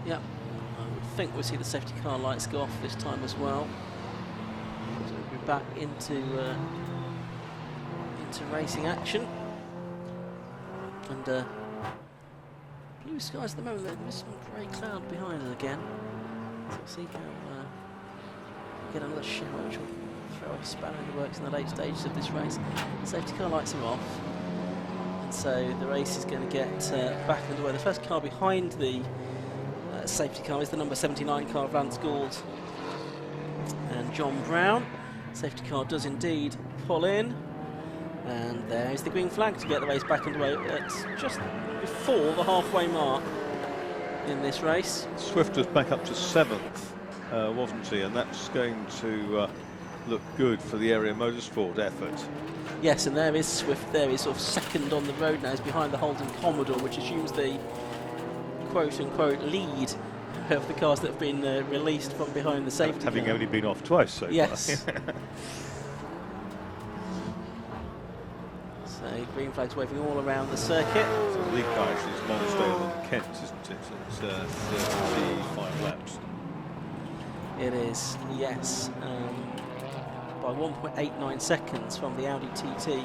S1: Yeah, I would think we'll see the safety car lights go off this time as well. So we'll be back into racing action. And blue skies at the moment. There's some grey cloud behind us again. So we'll see how get another shower, which will throw a spanner in the works in the late stages of this race. The safety car lights are off, and so the race is going to get back underway. The first car behind the safety car is the number 79 car of Lance Gould and John Brown. Safety car does indeed pull in, and there is the green flag to get the race back underway. It's just before the halfway mark in this race.
S2: Swift was back up to 7th, wasn't he? And that's going to look good for the Area Motorsport effort.
S1: Yes, and there is Swift. There is sort of second on the road now. He's behind the Holden Commodore, which assumes the quote-unquote lead of the cars that have been released from behind the safety
S2: Having
S1: car.
S2: only been off twice so
S1: yes.
S2: far.
S1: So green flags waving all around the circuit.
S2: So the lead car actually is Lonsdale and Kent, isn't it? It's 35 laps.
S1: It is, yes. by 1.89 seconds from the Audi TT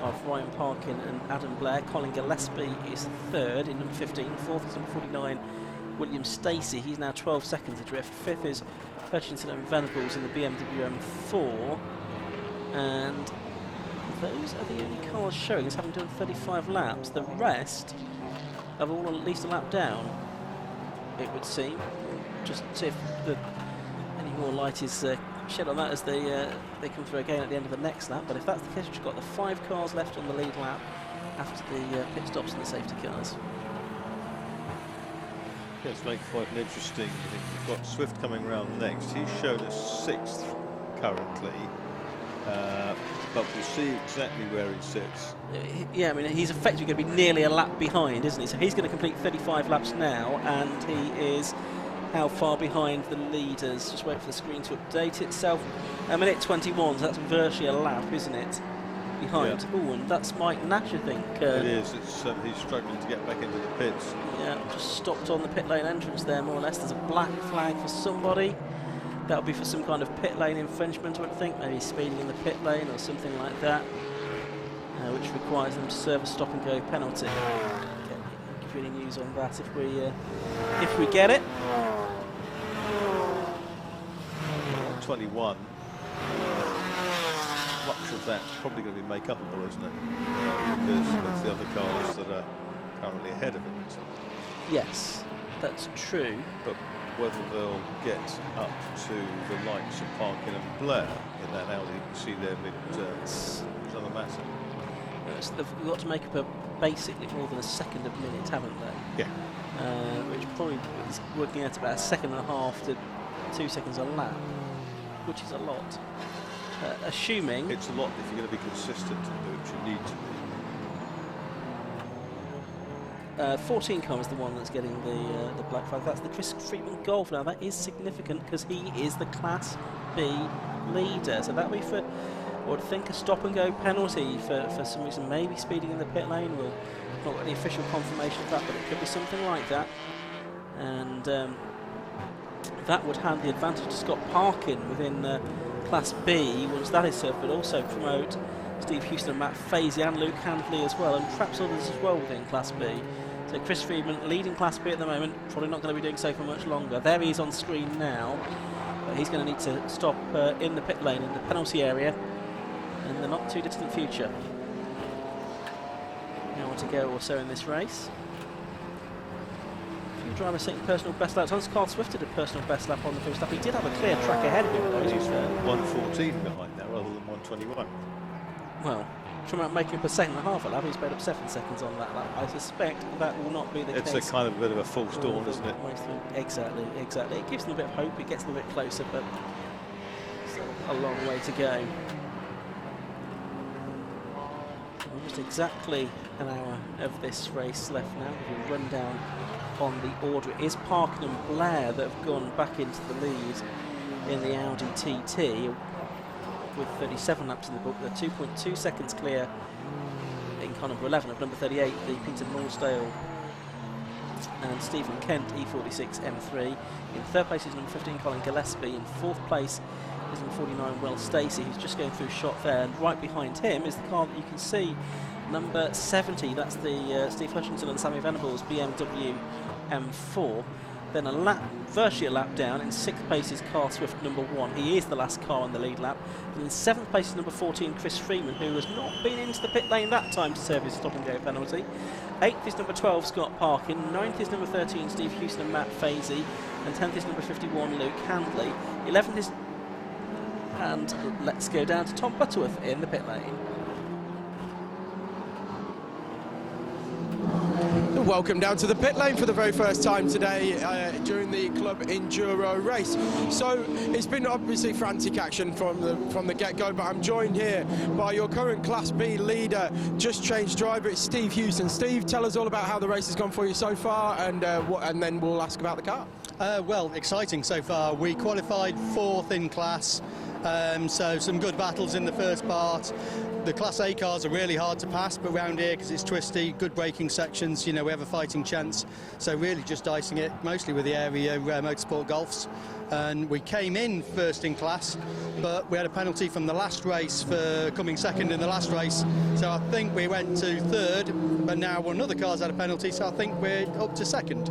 S1: of Ryan Parkin and Adam Blair. Colin Gillespie is third in number 15. Fourth is number 49, William Stacey. He's now 12 seconds adrift. Fifth is Hutchinson and Venables in the BMW M4. And those are the only cars showing as having done 35 laps. The rest have all at least a lap down, it would seem. Just see if any more light is shed on that as they come through again at the end of the next lap. But if that's the case, we've got the 5 cars left on the lead lap after the pit stops and the safety cars.
S2: Yeah, it's making quite an interesting. We've got Swift coming round next. He's shown us 6th currently, but we'll see exactly where he sits.
S1: Yeah, I mean, he's effectively going to be nearly a lap behind, isn't he? So he's going to complete 35 laps now, and he is how far behind the leaders? Just wait for the screen to update itself. A minute 21, so that's virtually a lap, isn't it? Behind. Yeah. Oh, and that's Mike Nash, I think.
S2: It is. It's, he's struggling to get back into the pits.
S1: Yeah, just stopped on the pit lane entrance there, more or less. There's a black flag for somebody. That'll be for some kind of pit lane infringement, I would think. Maybe speeding in the pit lane or something like that, which requires them to serve a stop and go penalty. Give you any news on that if we get it.
S2: 21. Much of that's probably going to be make-upable, isn't it? Because of the other cars that are currently ahead of it.
S1: Yes, that's true.
S2: But whether they'll get up to the likes of Parkin and Blair in that Audi, you can see their mid-terms, is another matter.
S1: They've got to make up basically more than a second a minute, haven't they?
S2: Yeah.
S1: Which probably is working out about 1.5 to 2 seconds a lap, which is a lot. Assuming
S2: it's a lot if you're going to be consistent in which you need to be.
S1: 14 car is the one that's getting the black flag. That's the Chris Freeman Golf. Now that is significant because he is the Class B leader. So that would be for, I would think, a stop and go penalty for some reason. Maybe speeding in the pit lane. We'll not got any official confirmation of that, but it could be something like that. And that would hand the advantage to Scott Parkin within Class B once that is served, but also promote Steve Houston and Matt Fazy and Luke Handley as well, and perhaps others as well within Class B. So Chris Freeman leading Class B at the moment, probably not going to be doing so for much longer. There he is on screen now, but he's going to need to stop in the pit lane in the penalty area in the not too distant future. Now to go or so in this race. A few drivers setting personal best laps. Hans Carl Swift did a personal best lap on the first lap. He did have a clear track ahead of him though, to be fair.
S2: 1:14 behind that rather than 1:21. Well,
S1: from out making up a 2.5 a lap, he's made up 7 seconds on that lap. I suspect that will not be the case.
S2: It's a kind of a bit of a false dawn, isn't it?
S1: Exactly. It gives them a bit of hope, it gets them a bit closer, but still a long way to go. Almost exactly an hour of this race left now. We'll run down on the order. It is Parkin and Blair that have gone back into the lead in the Audi TT. With 37 laps in the book, they're 2.2 seconds clear in car number 11 of number 38, the Peter Morsdale and Stephen Kent E46 M3. In third place is number 15, Colin Gillespie. In fourth place is number 49, Will Stacey, who's just going through shot there. And right behind him is the car that you can see, number 70. That's the Steve Hutchinson and Sammy Venables BMW M4. Then virtually a lap down. In sixth place is Carl Swift, number 1. He is the last car on the lead lap. And in seventh place is number 14, Chris Freeman, who has not been into the pit lane that time to serve his stop and go penalty. Eighth is number 12, Scott Parkin. Ninth is number 13, Steve Houston and Matt Fazy. And 10th is number 51, Luke Handley. 11th is... And let's go down to Tom Butterworth in the pit lane.
S3: Welcome down to the pit lane for the very first time today during the Club Enduro race. So it's been obviously frantic action from the get-go, but I'm joined here by your current Class B leader, just changed driver. It's Steve Houston. Steve, tell us all about how the race has gone for you so far, and then we'll ask about the car.
S4: Well, exciting so far. We qualified 4th in class, so some good battles in the first part. the Class A cars are really hard to pass, but round here, because it's twisty, good braking sections, you know, we have a fighting chance. So really just dicing it mostly with the area Motorsport Golfs. And we came in first in class, but we had a penalty from the last race for coming second in the last race. So I think we went to third, but now one of the cars had a penalty, so I think we're up to second.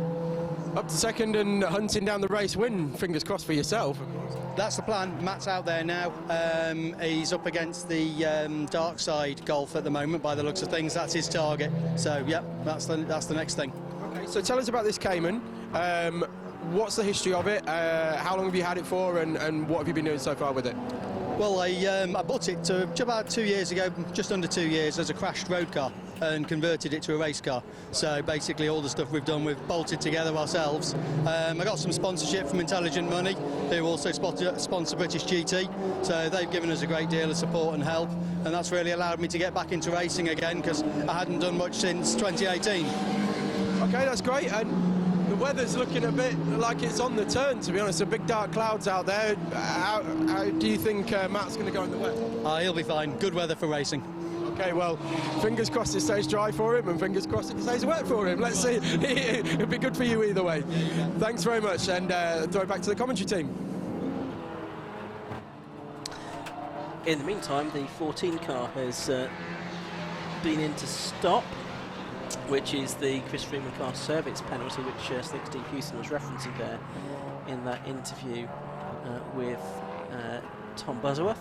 S3: Up to second and hunting down the race win. Fingers crossed for yourself.
S4: That's the plan. Matt's out there now. He's up against the Darkside Golf at the moment, by the looks of things. That's his target. So, yep, that's the next thing.
S3: Okay, so tell us about this Cayman. What's the history of it? How long have you had it for, and what have you been doing so far with it?
S4: Well, I bought it about 2 years ago, just under 2 years, as a crashed road car, and converted it to a race car. So basically all the stuff we've done, we've bolted together ourselves. I got some sponsorship from Intelligent Money, who also sponsor British GT. So they've given us a great deal of support and help, and that's really allowed me to get back into racing again, because I hadn't done much since 2018.
S3: Okay, that's great. And the weather's looking a bit like it's on the turn, to be honest. The big dark clouds out there. How do you think Matt's going to go in the wet?
S4: He'll be fine. Good weather for racing.
S3: Okay, well, fingers crossed it stays dry for him, and fingers crossed it stays wet for him. Let's see. It'll be good for you either way. Thanks very much, and throw it back to the commentary team.
S1: In the meantime, the 14 car has been in to stop, which is the Chris Freeman car service penalty, which Slick Steve Houston was referencing there in that interview with Tom Butterworth.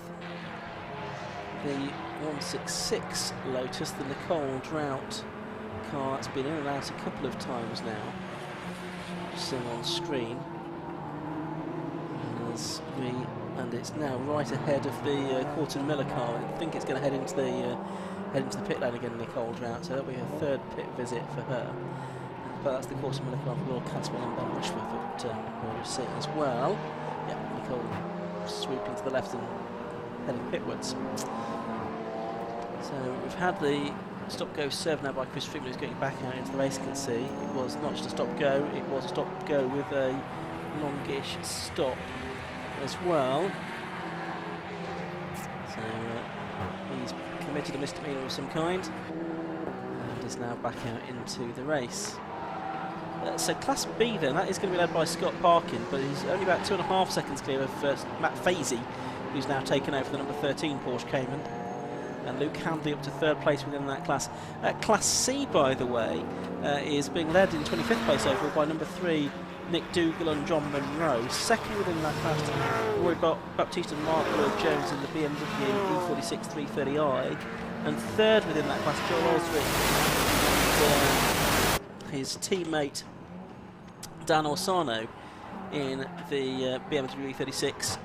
S1: The 166 Lotus, the Nicole Drought car, that's been in and out a couple of times now, seen on screen, and it's now right ahead of the Corton Miller car. I think it's going to head into the pit lane again, Nicole Drought, so that'll be her third pit visit for her. But that's the Corton Miller car for Will Caswell and Ben Rushworth that we're seeing as well. Yeah, Nicole sweeping to the left and heading pitwards. So we've had the stop-go served now by Chris Freeman, who's going back out into the race. You can see it was not just a stop-go, it was a stop-go with a longish stop as well. So he's committed a misdemeanor of some kind and is now back out into the race. So Class B then, that is going to be led by Scott Parkin, but he's only about 2.5 seconds clear of Matt Fazy, who's now taken over the number 13 Porsche Cayman. And Luke Handley up to third place within that class. Class C, by the way, is being led in 25th place overall by number 3 Nick Dougal and John Monroe. Second within that class, Roy Baptiste and Mark Lloyd Jones in the BMW E46 330i. And third within that class, Joel Osric and his teammate Dan Orsano in the BMW E36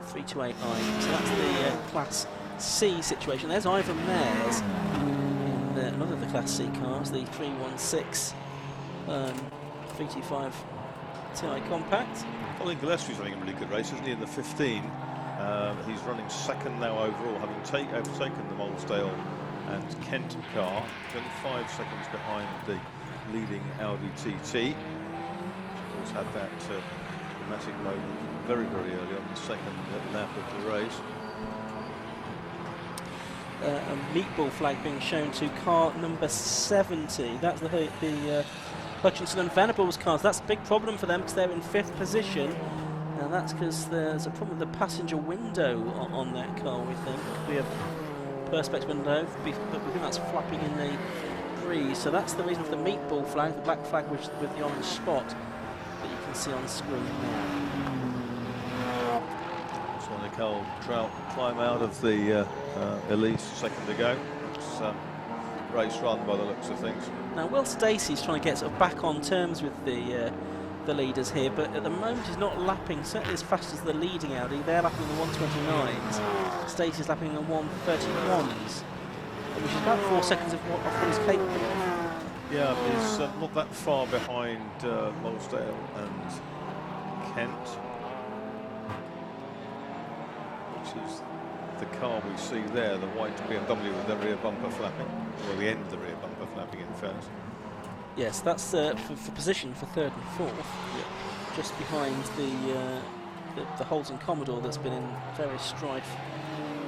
S1: 328i. So that's the Class C situation. There's Ivan Mares in another of the Class C cars, the 316 325 Ti Compact.
S2: I think Gillespie's running a really good race, isn't he, in the 15? He's running second now overall, having overtaken the Molesdale and Kent car, 25 seconds behind the leading Audi TT. He's had that dramatic moment very, very early on the second lap of the race.
S1: A meatball flag being shown to car number 70. That's the Hutchinson and Venables cars. That's a big problem for them because they're in 5th position, and that's because there's a problem with the passenger window on that car. We think we have perspex window, but we think that's flapping in the breeze. So that's the reason for the meatball flag, the black flag with the orange spot that you can see on screen now.
S2: So Nicole Trout climb out of the Elise a second ago. It's race run by the looks of things.
S1: Now Will Stacey's trying to get sort of back on terms with the leaders here, but at the moment he's not lapping certainly as fast as the leading Audi. They're lapping the 129s. Stacey's lapping the 131s, which is about 4 seconds of what he's capable of.
S2: Yeah, he's not that far behind Molesdale and Kent, which is the car we see there, the white BMW with the rear bumper flapping, or the end of the rear bumper flapping in fairness.
S1: Yes, that's for position for 3rd and 4th, just behind the Holden Commodore that's been in various strife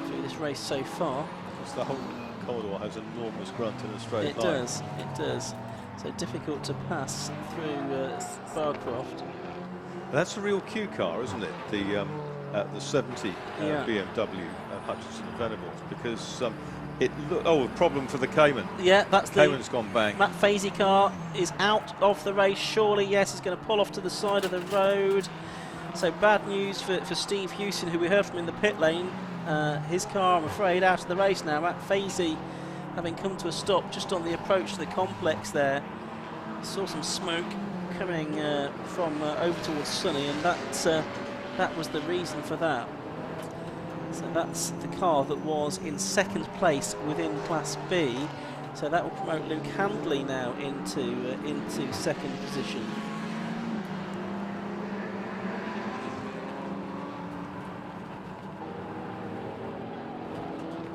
S1: through this race so far.
S2: Because the whole Commodore has enormous grunt in a straight
S1: It
S2: line.
S1: it does. So difficult to pass through Croft.
S2: That's a real Q car, isn't it? The 70
S1: Yeah.
S2: BMW Hutchinson and Venables, because it looked. Oh, a problem for the Cayman.
S1: Yeah, that's the
S2: Cayman's gone bang.
S1: Matt Fazy car is out of the race. Surely, yes, he's going to pull off to the side of the road. So bad news for Steve Hewson, who we heard from in the pit lane. His car, I'm afraid, out of the race now. Matt Fazy, having come to a stop just on the approach to the complex there, saw some smoke coming from over towards Sunny, and that was the reason for that. So that's the car that was in second place within Class B. So that will promote Luke Handley now into second position.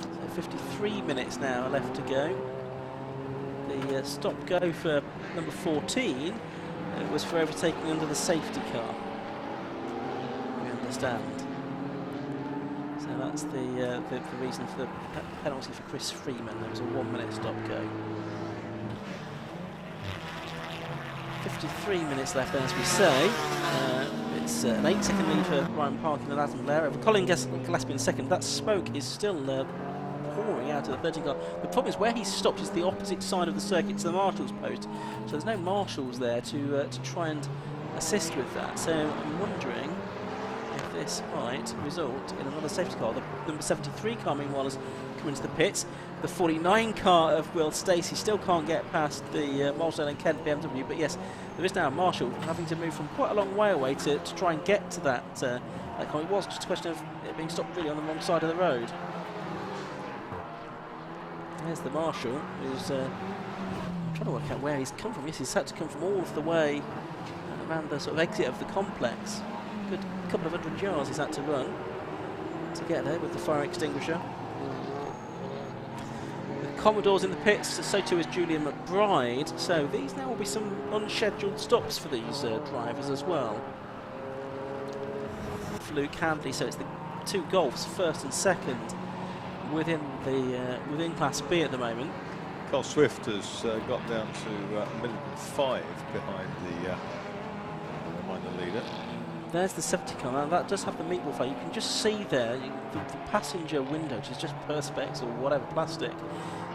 S1: So 53 minutes now left to go. The stop-go for number 14 was for overtaking under the safety car, we understand. So that's the reason for the penalty for Chris Freeman. There was a 1 minute stop-go. 53 minutes left then, as we say. It's an 8-second lead for Ryan Parkin and Adam Blair over Colin Gillespie in second. That smoke is still pouring out of the 13 car. The problem is where he's stopped is the opposite side of the circuit to the marshal's post. So there's no marshals there to try and assist with that. So I'm wondering if this might result in another safety car. The number 73 car, meanwhile, has come into the pits. The 49 car of Will Stacey still can't get past the Marlsdale and Kent BMW, but yes, there is now a marshal having to move from quite a long way away to try and get to that car. It was just a question of it being stopped really on the wrong side of the road. There's the marshal, who's I'm trying to work out where he's come from. Yes, he's had to come from all of the way around the sort of exit of the complex. Good couple of 100 yards he's had to run to get there with the fire extinguisher. The Commodore's in the pits, so too is Julian McBride. So these now will be some unscheduled stops for these drivers as well. For Luke Handley, so it's the two Golfs, first and second, within Class B at the moment.
S2: Carl Swift has got down to a minute and 5 behind the leader.
S1: There's the 70 car. Now that does have the meatball fire. You can just see there the passenger window, which is just perspex or whatever plastic,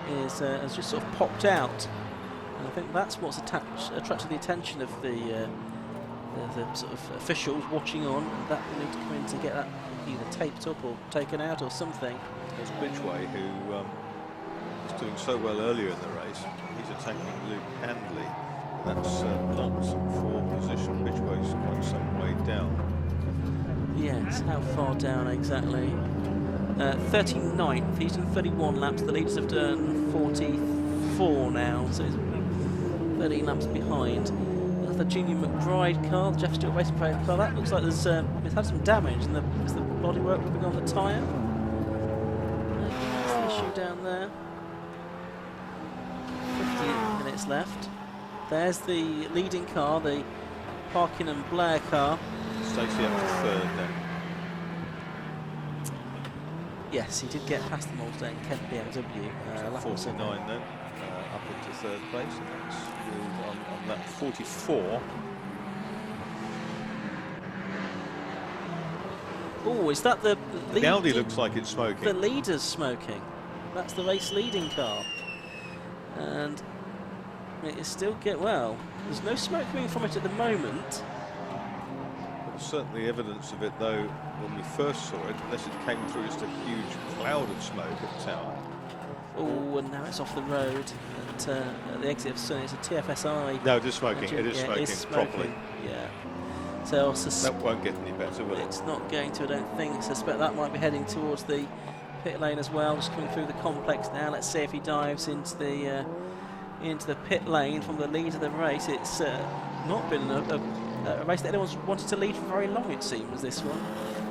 S1: has just sort of popped out. And I think that's what's attracted the attention of the sort of officials watching on, and that will need to come in to get that either taped up or taken out or something.
S2: There's Bridgeway, who was doing so well earlier in the race. He's attacking Luke Handley. That's locked for position. Bridgeway's quite some way down.
S1: Yes, how far down exactly? 39th. He's done 31 laps. The leaders have done 44 now, so he's 13 laps behind. That's the Junior McBride car, the Jeff Stewart Racing Parade car. That looks like it's had some damage, and is the bodywork rubbing on the tyre? That's the issue down there. 58 minutes left. There's the leading car, the Parkin and Blair car.
S2: Stacey up to third then.
S1: Yes, he did get past the Marlsdale and Kent BMW.
S2: 49 then, up into third place. And that's on lap 44.
S1: Oh, is that the lead?
S2: The Audi looks like it's smoking.
S1: The leader's smoking. That's the race leading car. And it is still there's no smoke coming from it at the moment.
S2: There's certainly evidence of it though when we first saw it, unless it came through just a huge cloud of smoke at the tower.
S1: Oh, and now it's off the road at the exit of Sunny. It's a TFSI.
S2: No, it is smoking. It is smoking properly.
S1: Yeah. So
S2: that won't get any better, will it?
S1: It's not going to, I don't think. I suspect that might be heading towards the pit lane as well, just coming through the complex now. Let's see if he dives into the pit lane from the lead of the race. It's not been a race that anyone's wanted to lead for very long, it seems, this one.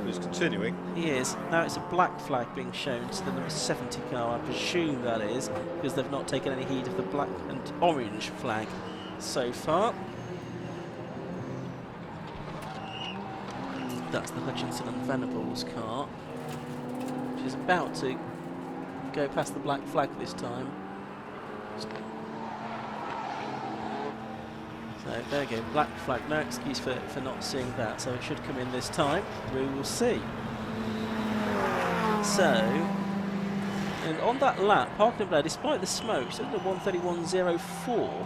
S2: It's continuing.
S1: He is. Now it's a black flag being shown to the number 70 car, I presume that is, because they've not taken any heed of the black and orange flag so far. That's the Hutchinson and Venables car, which is about to go past the black flag this time. So there we go, black flag, no excuse for not seeing that, so it should come in this time, we will see. So, and on that lap, Parkin Blair, despite the smoke, still at 1:31.04,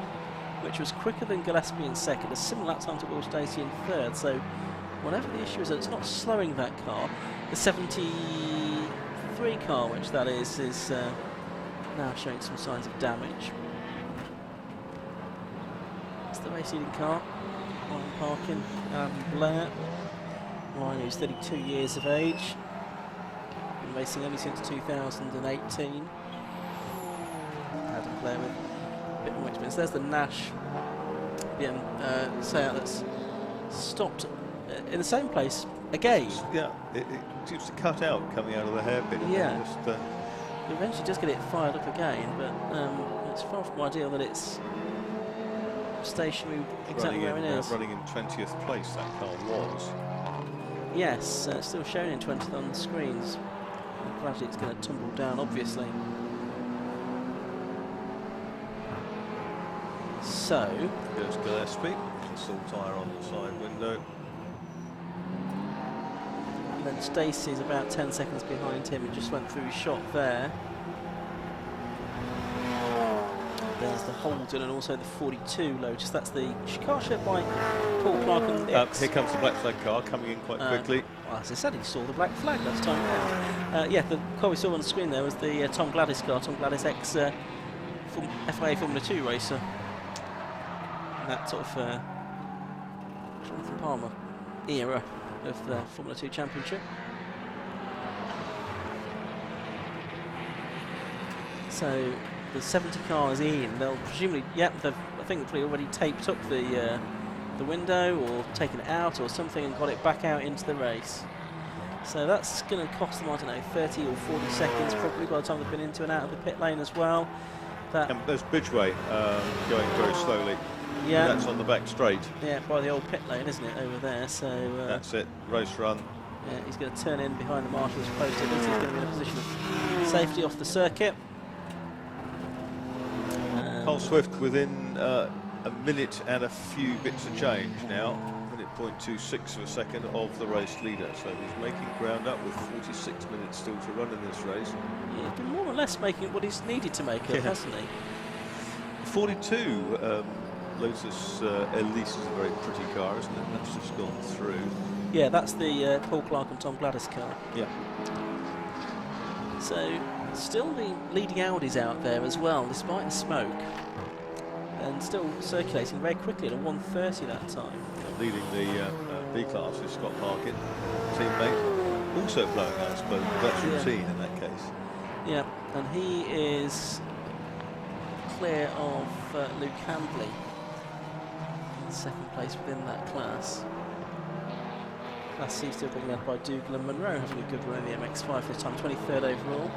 S1: which was quicker than Gillespie in second, a similar lap time to Will Stacey in third, so whatever the issue is, it's not slowing that car. The 73 car, which that is now showing some signs of damage. It's the race leading car, Ryan Parkin, Blair. Ryan, who's 32 years of age, been racing only since 2018. Adam Blair with a bit more experience. There's the Nash Seat that's stopped in the same place again.
S2: Yeah, it seems to cut out coming out of the hairpin.
S1: Yeah.
S2: Just,
S1: It eventually does get it fired up again, but it's far from ideal that it's stationary exactly where it is.
S2: Running in 20th place, that car was.
S1: Yes, still showing in 20th on the screens. Gradually it's going to tumble down, obviously. So,
S2: There's Gillespie, full tyre on the side window.
S1: and then Stacey's about 10 seconds behind him. He just went through his shot there. There's the Holden and also the 42 Lotus. That's the car shared by Paul Clark and the
S2: Here comes the black flag car coming in quite quickly.
S1: Well, as I said, he saw the black flag last time round. Yeah, the car we saw on the screen there was the Tom Gladys car. Tom Gladys ex FIA Formula 2 racer. That sort of Jonathan Palmer era of the Formula 2 Championship. So the 70 car is in. They'll presumably, I think they've probably already taped up the window or taken it out or something and got it back out into the race. So that's going to cost them, I don't know, 30 or 40 seconds probably by the time they've been into and out of the pit lane as well.
S2: And there's Bridgeway going very slowly.
S1: Yeah,
S2: that's on the back straight.
S1: Yeah, by the old pit lane, isn't it, over there? So
S2: that's it, race run.
S1: Yeah, he's going to turn in behind the marshal's post. At least he's going to be in a position of safety off the circuit.
S2: Carl Swift within a minute and a few bits of change now. 0.26 of a second of the race leader. So he's making ground up with 46 minutes still to run in this race.
S1: Yeah, he's been more or less making what he's needed to make up, hasn't he?
S2: 42 Lotus Elise is a very pretty car, isn't it? That's just gone through.
S1: Yeah, that's the Paul Clark and Tom Gladys car.
S2: Yeah.
S1: So, still the leading Audis out there as well, despite the smoke. And still circulating very quickly at a 1:30 that time.
S2: Leading the B-class is Scott Parkin, teammate. Also blowing out, I suppose, that's routine in that case.
S1: Yeah, and he is clear of Luke Handley in second place within that class. Class C still being led by Dougal and Monroe, having a good run in the MX-5 this time, 23rd overall.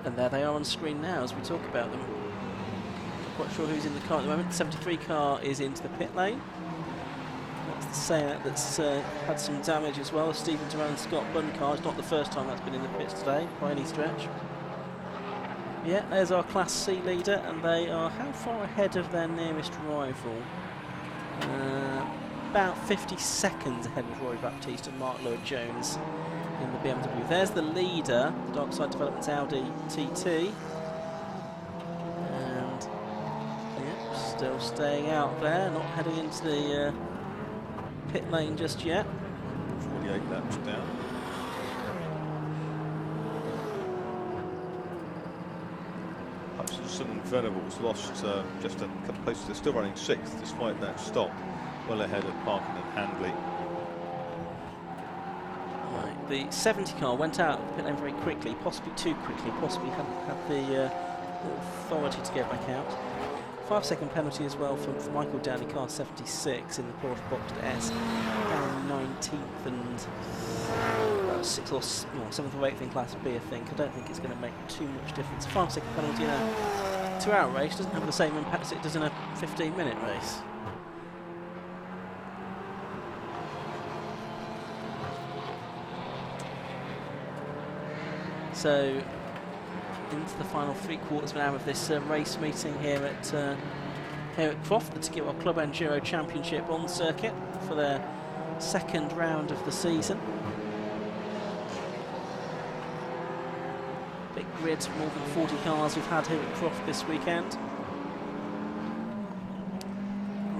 S1: And there they are on screen now as we talk about them. Not quite sure who's in the car at the moment. The 73 car is into the pit lane. That's the Seat that's had some damage as well. Stephen Duran and Scott Bunn car. It's not the first time that's been in the pits today by any stretch. Yeah, there's our Class C leader, and they are how far ahead of their nearest rival? About 50 seconds ahead of Roy Baptiste and Mark Lloyd-Jones in the BMW. There's the leader, the Darkside Developments Audi TT. And yeah, still staying out there, not heading into the pit lane just yet.
S2: 48 laps down. Hutchinson and Venables lost just a couple of places. They're still running 6th despite that stop, well ahead of Parkin and Handley.
S1: Right, the 70 car went out of the pit lane very quickly, possibly too quickly, possibly hadn't had the authority to get back out. 5-second penalty as well for Michael Downey, car 76 in the Porsche boxed S, down 19th and 6th or 7th or 8th in Class B, I think. I don't think it's going to make too much difference. 5-second penalty in a 2-hour race doesn't have the same impact as it does in a 15-minute race. So into the final 3/4 of an hour of this race meeting here at Croft, the Ticket Club Enduro Championship on circuit for their second round of the season. Big grid, more than 40 cars we've had here at Croft this weekend.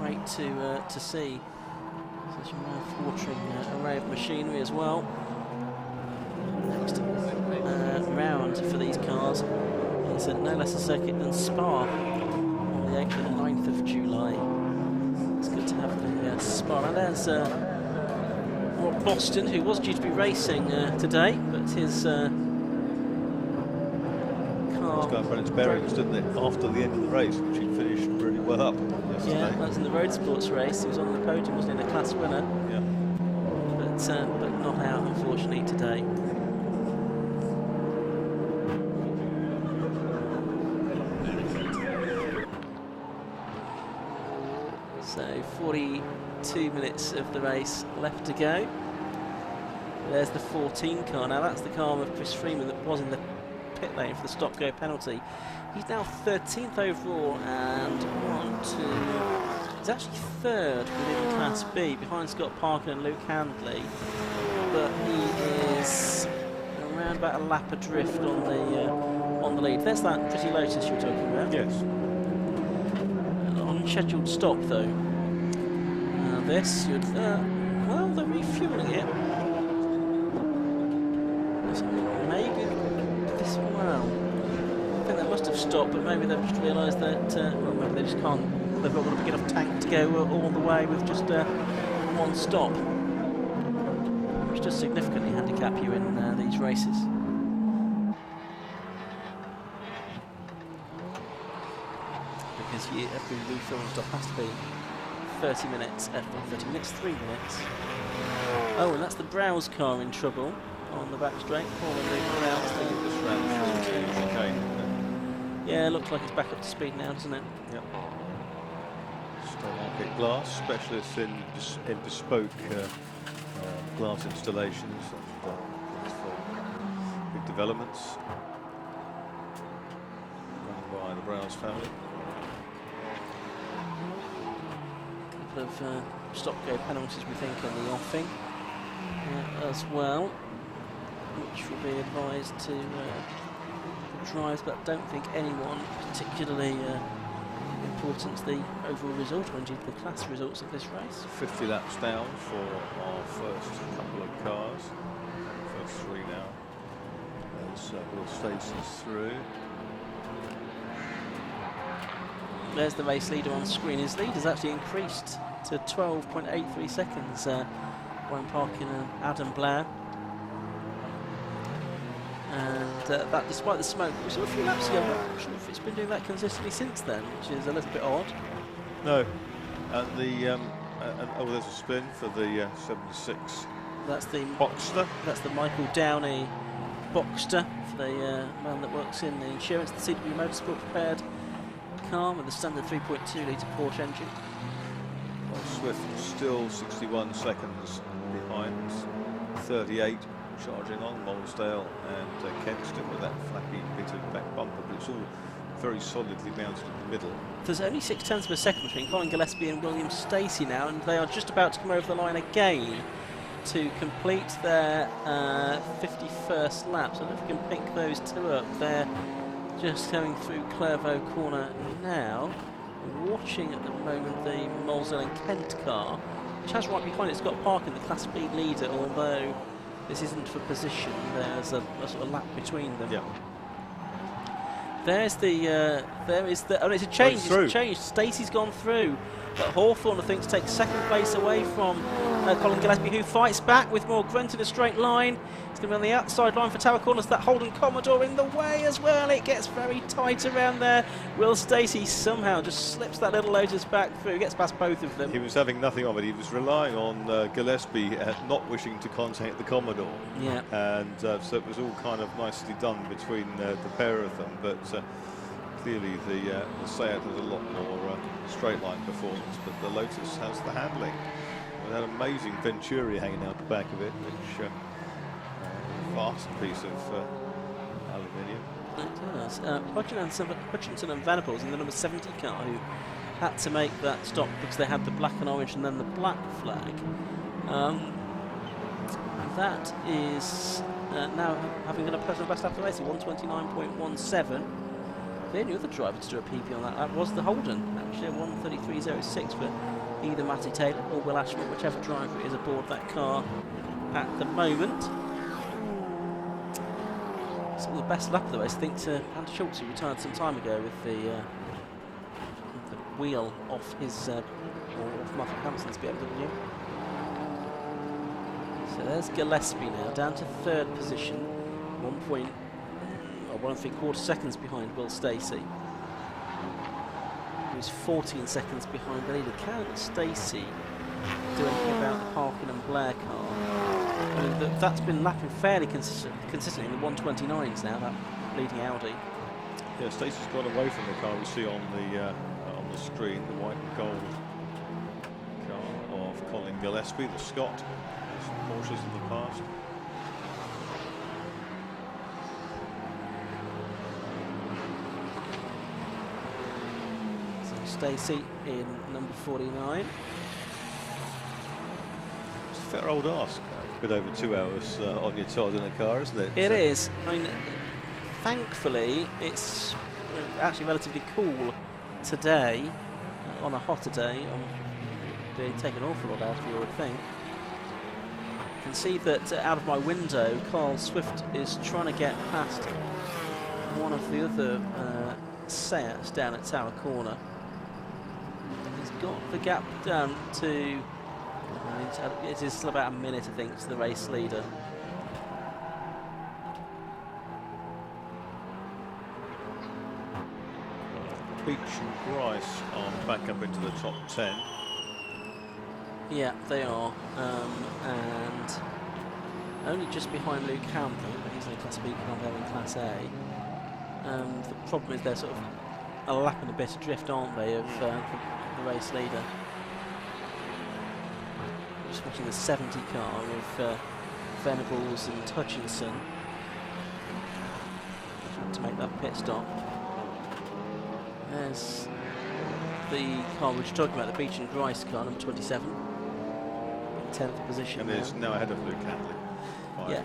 S1: Great to see such a mouth-watering array of machinery as well. Next round for these cars is no less a circuit than Spa on the 8th and 9th of July. It's good to have the Spa. And there's Rob Boston, who was due to be racing today, but his car...
S2: It's going for its bearings, didn't it, after the end of the race, which he finished really well up yesterday.
S1: Yeah, that was in the road sports race. He was on the podium, wasn't he, the class winner?
S2: Yeah.
S1: But not out, unfortunately, today. So 42 minutes of the race left to go. There's the 14 car. Now that's the car of Chris Freeman that was in the pit lane for the stop-go penalty. He's now 13th overall and he's actually third within Class B, behind Scott Parker and Luke Handley, but he is around about a lap adrift on the lead. There's that Pretty Lotus you were talking about.
S2: Yes.
S1: Unscheduled stop though. This should, well, they're refueling it. So maybe this, well, I think they must have stopped, but maybe they've just realised that, well, maybe they just can't, they've not got a big enough tank to go all the way with just one stop, which does significantly handicap you in these races. Because every refueling stop has to be 30 minutes, 30 minutes, 3 minutes. Oh, and that's the Browse car in trouble on the back straight. Yeah, looks like it's back up to speed now, doesn't it?
S2: Yep. Market Glass, specialists in bespoke glass installations for big developments run by the Browse family.
S1: Of stop-go penalties, we think, in the offing as well, which will be advised to drives, but I don't think anyone particularly important to the overall result, or indeed the class results of this race.
S2: 50 laps down for our first couple of cars, first three now, as Will Stacey's through.
S1: There's the race leader on screen. His lead has actually increased to 12.83 seconds. Warren Parkin and Adam Blair. And that despite the smoke, we saw a few laps ago. I'm not sure if it's been doing that consistently since then, which is a little bit odd.
S2: No. And the oh, there's a spin for the 76.
S1: That's the
S2: Boxster.
S1: That's the Michael Downey Boxster, for the man that works in the insurance, the CW Motorsport prepared car with the standard 3.2 litre Porsche engine.
S2: Well, Swift still 61 seconds behind 38, charging on Molesdale and Kenston with that flappy bit of back bumper, but it's all very solidly mounted in the middle.
S1: There's only 0.6 of a second between Colin Gillespie and William Stacey now, and they are just about to come over the line again to complete their 51st lap. So I don't know if we can pick those two up. They're just going through Clervaux corner now. We're watching at the moment the Molesdale and Kent car, which has right behind it Scott Parker, the Class B leader, although this isn't for position. There's a sort of lap between them.
S2: Yeah.
S1: There's the, there is the, oh, it's a change, it's a change. Stacey's gone through, but Hawthorne, I think, takes second place away from Colin Gillespie, who fights back with more grunt in a straight line. It's going to be on the outside line for Tower Corners. That Holden Commodore in the way as well. It gets very tight around there. Will Stacey somehow just slips that little Lotus back through, gets past both of them.
S2: He was having nothing of it. He was relying on Gillespie not wishing to contact the Commodore.
S1: Yeah.
S2: And so it was all kind of nicely done between the pair of them. But clearly the Seat has a lot more straight line performance, but the Lotus has the handling. With that amazing Venturi hanging out the back of it, which vast piece of aluminium.
S1: It does. Hutchinson and Venables in the number 70 car who had to make that stop because they had the black and orange and then the black flag. That is now having done a personal best after race, 129.17. The only other driver to do a PB on that was the Holden, actually, 133.06 for either Matty Taylor or Will Ashman, whichever driver is aboard that car at the moment. Some of the best lap of the race, I think, to Andy Schultz, who retired some time ago with the wheel off his or off Martin Hampson's BMW. So there's Gillespie now, down to third position, 1 3/4 seconds behind Will Stacey, who's 14 seconds behind the leader. Can Stacey do anything about the Parkin and Blair car? I mean, that's been lapping fairly consistently in the 129s now, that leading Audi.
S2: Yeah, Stacey's got away from the car we see on the screen, the white and gold car of Colin Gillespie, the Scot. Porsches in the past.
S1: So Stacey in number 49.
S2: It's a fair old ask. A bit over 2 hours on your tod in a car, isn't it?
S1: It is. I mean, thankfully, it's actually relatively cool today. On a hotter day, they take an awful lot out of you, I would think. I can see that out of my window, Carl Swift is trying to get past one of the other Seats down at Tower Corner. He's got the gap down to, it is still about a minute, I think, to the race leader.
S2: Beach and Grice are back up into the top 10.
S1: Yeah, they are, and only just behind Luke Campbell, but he's in Class B car, they're in Class A. The problem is they're sort of a lap and a bit adrift, aren't they, of the race leader. Just watching the 70 car with Venables and Hutchinson to make that pit stop. There's the car which we're talking about, the Beach and Grice car, number 27. 10th position.
S2: And is now ahead of Luke Handley by a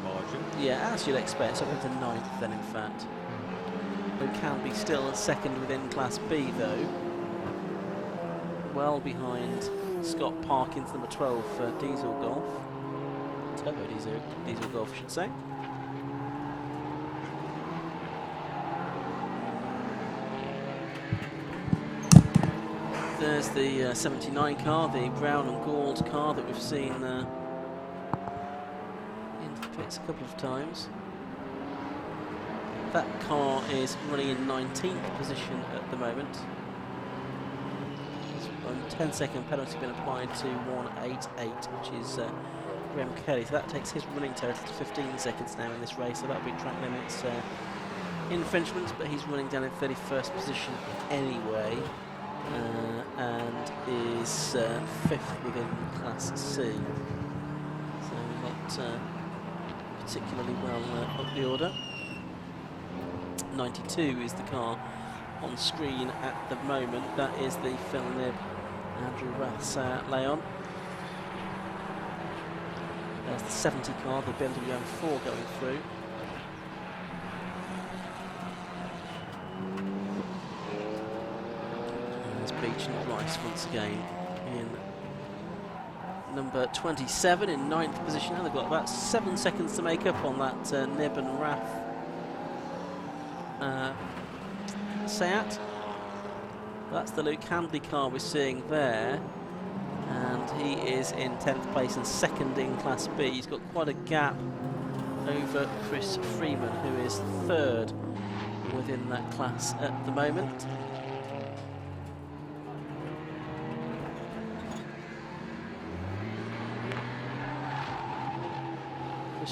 S2: margin.
S1: Yeah, as you'd expect, so into 9th then, in fact. Luke Handley still second within Class B, though. Well behind Scott Parkins, number 12 for Diesel Golf. Turbo Diesel Golf, I should say. There's the 79 car, the brown and gold car that we've seen in the pits a couple of times. That car is running in 19th position at the moment. There's a 10-second penalty been applied to 188, which is Graham Kelly. So that takes his running total to 15 seconds now in this race. So that'll be track limits infringements, but he's running down in 31st position anyway. And is 5th within Class C, so not particularly well up the order. 92 is the car on screen at the moment. That is the Phil Nib, Andrew Rath's Leon. There's the 70 car, the BMW M4 going through. Beach and Grice once again in number 27 in 9th position. Now they've got about 7 seconds to make up on that Nib and Rath Seat. That's the Luke Handley car we're seeing there, and he is in 10th place and second in Class B. He's got quite a gap over Chris Freeman, who is third within that class at the moment.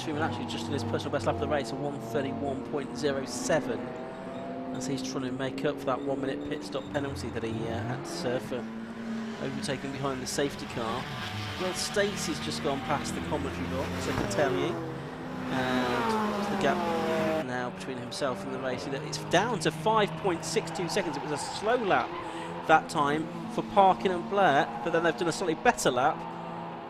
S1: Freeman actually just in his personal best lap of the race, a 131.07, as he's trying to make up for that 1 minute pit stop penalty that he had to serve for overtaking behind the safety car. Well, Stacey's just gone past the commentary box, I can tell you, and the gap now between himself and the race. It's down to 5.62 seconds. It was a slow lap that time for Parkin and Blair, but then they've done a slightly better lap.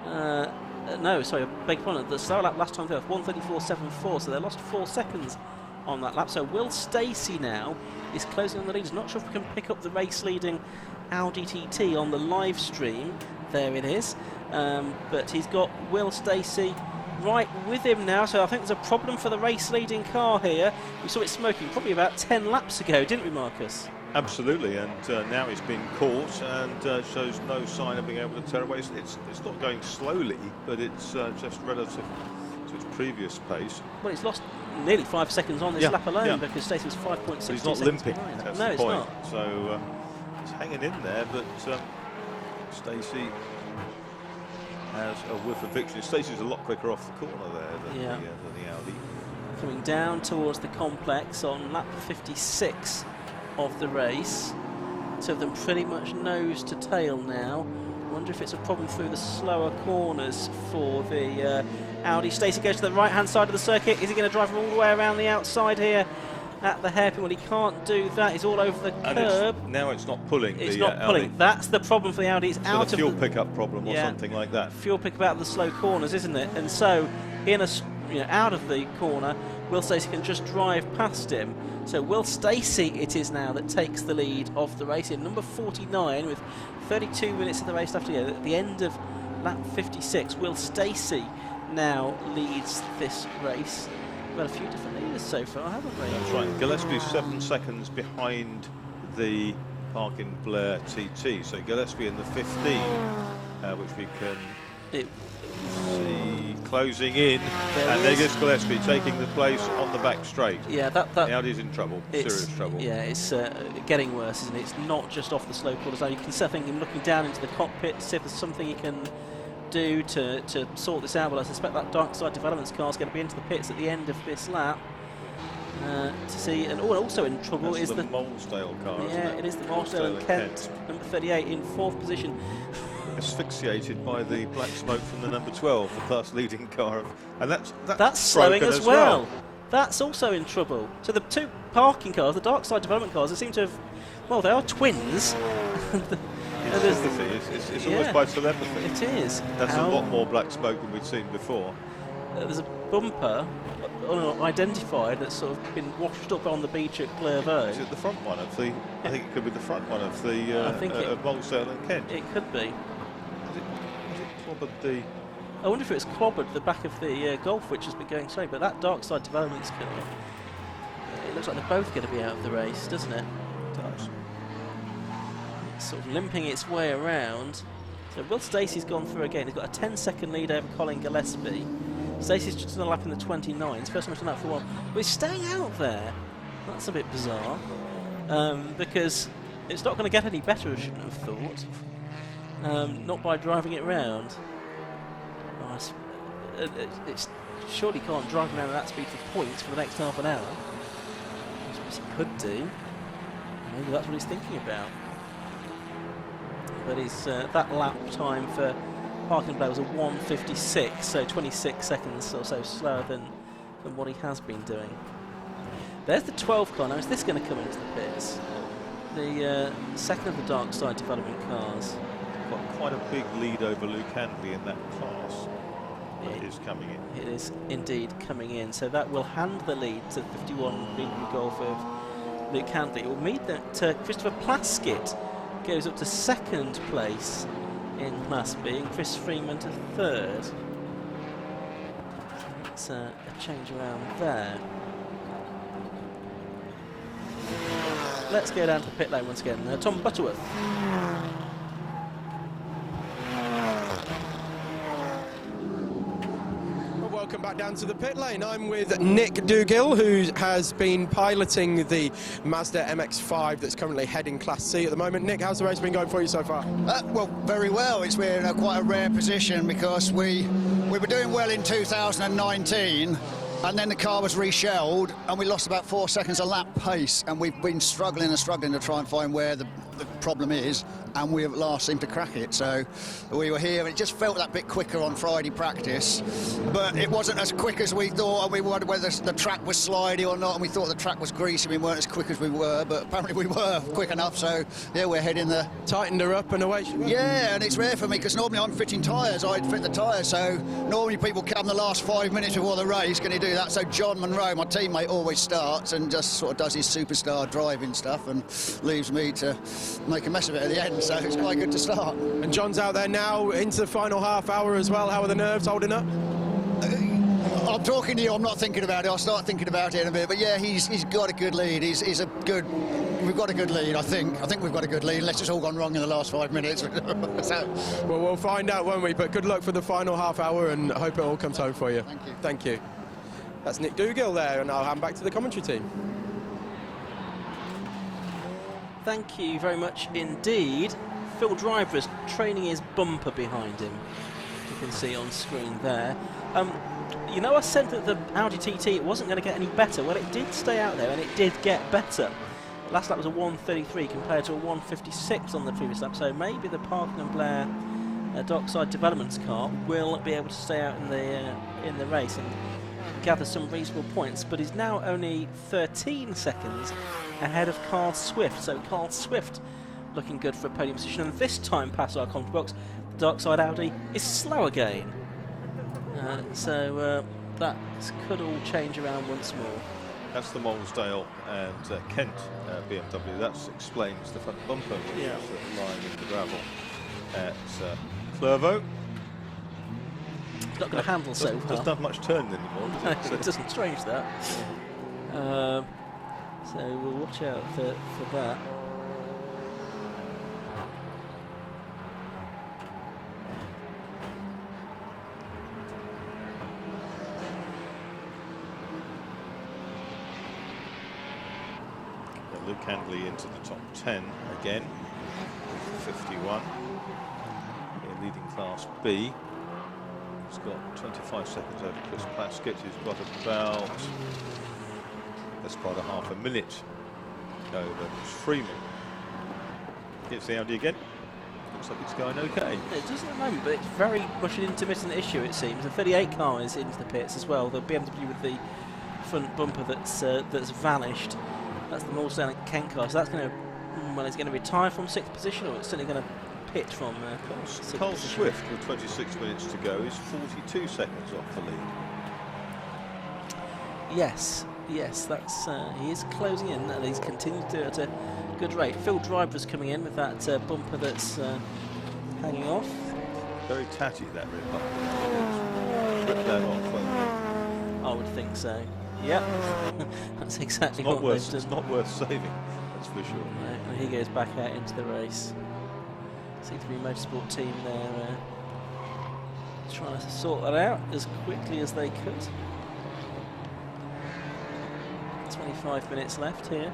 S1: No, sorry, I beg your pardon. The slow lap last time they was 1:34.74, so they lost 4 seconds on that lap. So Will Stacey now is closing on the lead. Not sure if we can pick up the race-leading Audi TT on the live stream. There it is. But he's got Will Stacey right with him now, so I think there's a problem for the race-leading car here. We saw it smoking probably about 10 laps ago, didn't we, Marcus?
S2: Absolutely, and now it's been caught and shows no sign of being able to tear away. It's not going slowly, but it's just relative to its previous pace.
S1: Well, it's lost nearly 5 seconds on this lap alone because Stacey was 5.6
S2: But he's not limping, that's
S1: no,
S2: the
S1: it's
S2: point.
S1: not.
S2: So he's hanging in there, but Stacey has a whiff of victory. Stacey's a lot quicker off the corner there than the Audi.
S1: Coming down towards the complex on lap 56 of the race. Two of them pretty much nose to tail now. Wonder if it's a problem through the slower corners for the Audi. Stacey goes to the right-hand side of the circuit. Is he going to drive all the way around the outside here at the hairpin? Well, he can't do that. He's all over the curb.
S2: Now it's not pulling.
S1: It's not pulling.
S2: Audi.
S1: That's the problem for the Audi. It's out of the
S2: fuel pickup problem or something like that.
S1: Fuel pickup out of the slow corners, isn't it? And so, out of the corner, Will Stacey can just drive past him. So Will Stacey it is now that takes the lead of the race in number 49 with 32 minutes of the race left to go. At the end of lap 56, Will Stacey now leads this race. We've got a few different leaders so far, haven't we?
S2: That's right. Gillespie 7 seconds behind the Parkin Blair TT. So Gillespie in the 15, which we can see closing in. There goes Gillespie taking the place on the back straight.
S1: Yeah, the
S2: Audi's in trouble, serious trouble.
S1: Yeah, it's getting worse, isn't it? It's not just off the slow corners. You can see him looking down into the cockpit to see if there's something he can do to sort this out. Well, I suspect that Darkside Developments car is going to be into the pits at the end of this lap to see. And also in trouble
S2: That's
S1: is
S2: the Molesdale car.
S1: Yeah, it is the Molesdale and Kent, number 38 in 4th position.
S2: Asphyxiated by the black smoke from the number 12, the class leading car, and that's
S1: slowing as well. That's also in trouble. So the two parking cars, the Darkside Development cars, they seem to have, well, they are twins.
S2: It's sympathy. It's almost by telepathy.
S1: It is.
S2: That's a lot more black smoke than we'd seen before.
S1: There's a bumper unidentified that's sort of been washed up on the beach at Clairvaux.
S2: Is it the front one of the? I think it could be the front one of the of Molesdale and Kent.
S1: It could be.
S2: Was it clobbered the?
S1: I wonder if it's clobbered the back of the Golf, which has been going straight. But that Darkside Developments car, it looks like they're both going to be out of the race, doesn't it?
S2: It does.
S1: It's sort of limping its way around. So Will Stacey's gone through again. He's got a 10-second lead over Colin Gillespie. Stacey's just done a lap in the 29s. First time he's done that for a while. But he's staying out there. That's a bit bizarre. Because it's not going to get any better, I shouldn't have thought. Not by driving it round. Oh, it's surely can't drive around at that speed for points for the next half an hour. I suppose he could do. Maybe that's what he's thinking about. But he's that lap time for Parkin Blair was a 1:56, so 26 seconds or so slower than what he has been doing. There's the 12 car. Now, is this going to come into the pits? The second of the Darkside Development cars.
S2: Got quite a big lead over Luke Handley in that class. It is coming in.
S1: It is indeed coming in. So that will hand the lead to 51 Green Golf of Luke Handley. It will mean that Christopher Plaskett goes up to 2nd place in Class B and Chris Freeman to 3rd. It's a change around there. Let's go down to the pit lane once again. Tom Butterworth.
S3: Welcome back down to the pit lane. I'm with Nick Dougill, who has been piloting the Mazda MX-5 that's currently heading Class C at the moment. Nick, how's the race been going for you so far?
S5: Well, very well. It's been quite a rare position because we were doing well in 2019, and then the car was reshelled, and we lost about 4 seconds a lap pace, and we've been struggling to try and find where the problem is. and we at last seemed to crack it. So we were here, and it just felt that bit quicker on Friday practice, but it wasn't as quick as we thought, and we wondered whether the track was slidey or not, and we thought the track was greasy. We weren't as quick as we were, but apparently we were quick enough. So yeah, we're heading there.
S3: Tightened her up and away she went.
S5: Yeah, and it's rare for me because normally I'm fitting tyres. I'd fit the tyres, so normally people come the last 5 minutes before the race. Can you do that? So John Munro, my teammate, always starts and just sort of does his superstar driving stuff and leaves me to make a mess of it at the end. So it's quite good to start.
S3: And John's out there now into the final half hour as well. How are the nerves holding up?
S5: I'm talking to you, I'm not thinking about it. I'll start thinking about it in a bit. But yeah, he's got a good lead. He's a good... We've got a good lead, I think. I think we've got a good lead, unless it's all gone wrong in the last 5 minutes. So.
S3: Well, we'll find out, won't we? But good luck for the final half hour, and I hope it all comes home for you.
S5: Thank you.
S3: Thank you. That's Nick Dougal there, and I'll hand back to the commentary team.
S1: Thank you very much indeed. Phil Driver is training his bumper behind him. You can see on screen there. You know, I said that the Audi TT it wasn't going to get any better. Well, it did stay out there, and it did get better. Last lap was a 1:33 compared to a 1:56 on the previous lap, so maybe the Parkin and Blair Darkside Developments car will be able to stay out in the race and gather some reasonable points, but is now only 13 seconds ahead of Carl Swift. So Carl Swift looking good for a podium position, and this time past our commentary box, the Darkside Audi is slow again. So that could all change around once more.
S2: That's the Molesdale and Kent BMW. That explains the front bumper, which is lying in the gravel at Clervaux.
S1: It's not going to handle so well.
S2: Doesn't have much turn anymore, does it?
S1: It doesn't, strange that. So we'll watch out for that.
S2: Luke Handley into the top 10 again, with 51. In leading Class B. He's got 25 seconds over Chris Plaskett, who's got about, that's about a half a minute over Freeman. Hits the Audi again. Looks like it's going okay.
S1: It does at the moment, but it's very much an intermittent issue, it seems. The 38 car is into the pits as well. The BMW with the front bumper that's vanished. That's the Molesdale and Kent car. So that's going to, well, it's going to retire from 6th position, or it's certainly going to pit from
S2: Carl Swift, with 26 minutes to go, is 42 seconds off the lead.
S1: Yes, that's he is closing in, and he's continued to at a good rate. Phil Driver's coming in with that bumper that's hanging off.
S2: Very tatty, that rear bumper. Rip that off, won't it?
S1: I would think so. Yep, that's exactly what they've done.
S2: It's not worth saving, that's for sure.
S1: Right, and he goes back out into the race. Seems to be a motorsport team there trying to sort that out as quickly as they could. 25 minutes left here.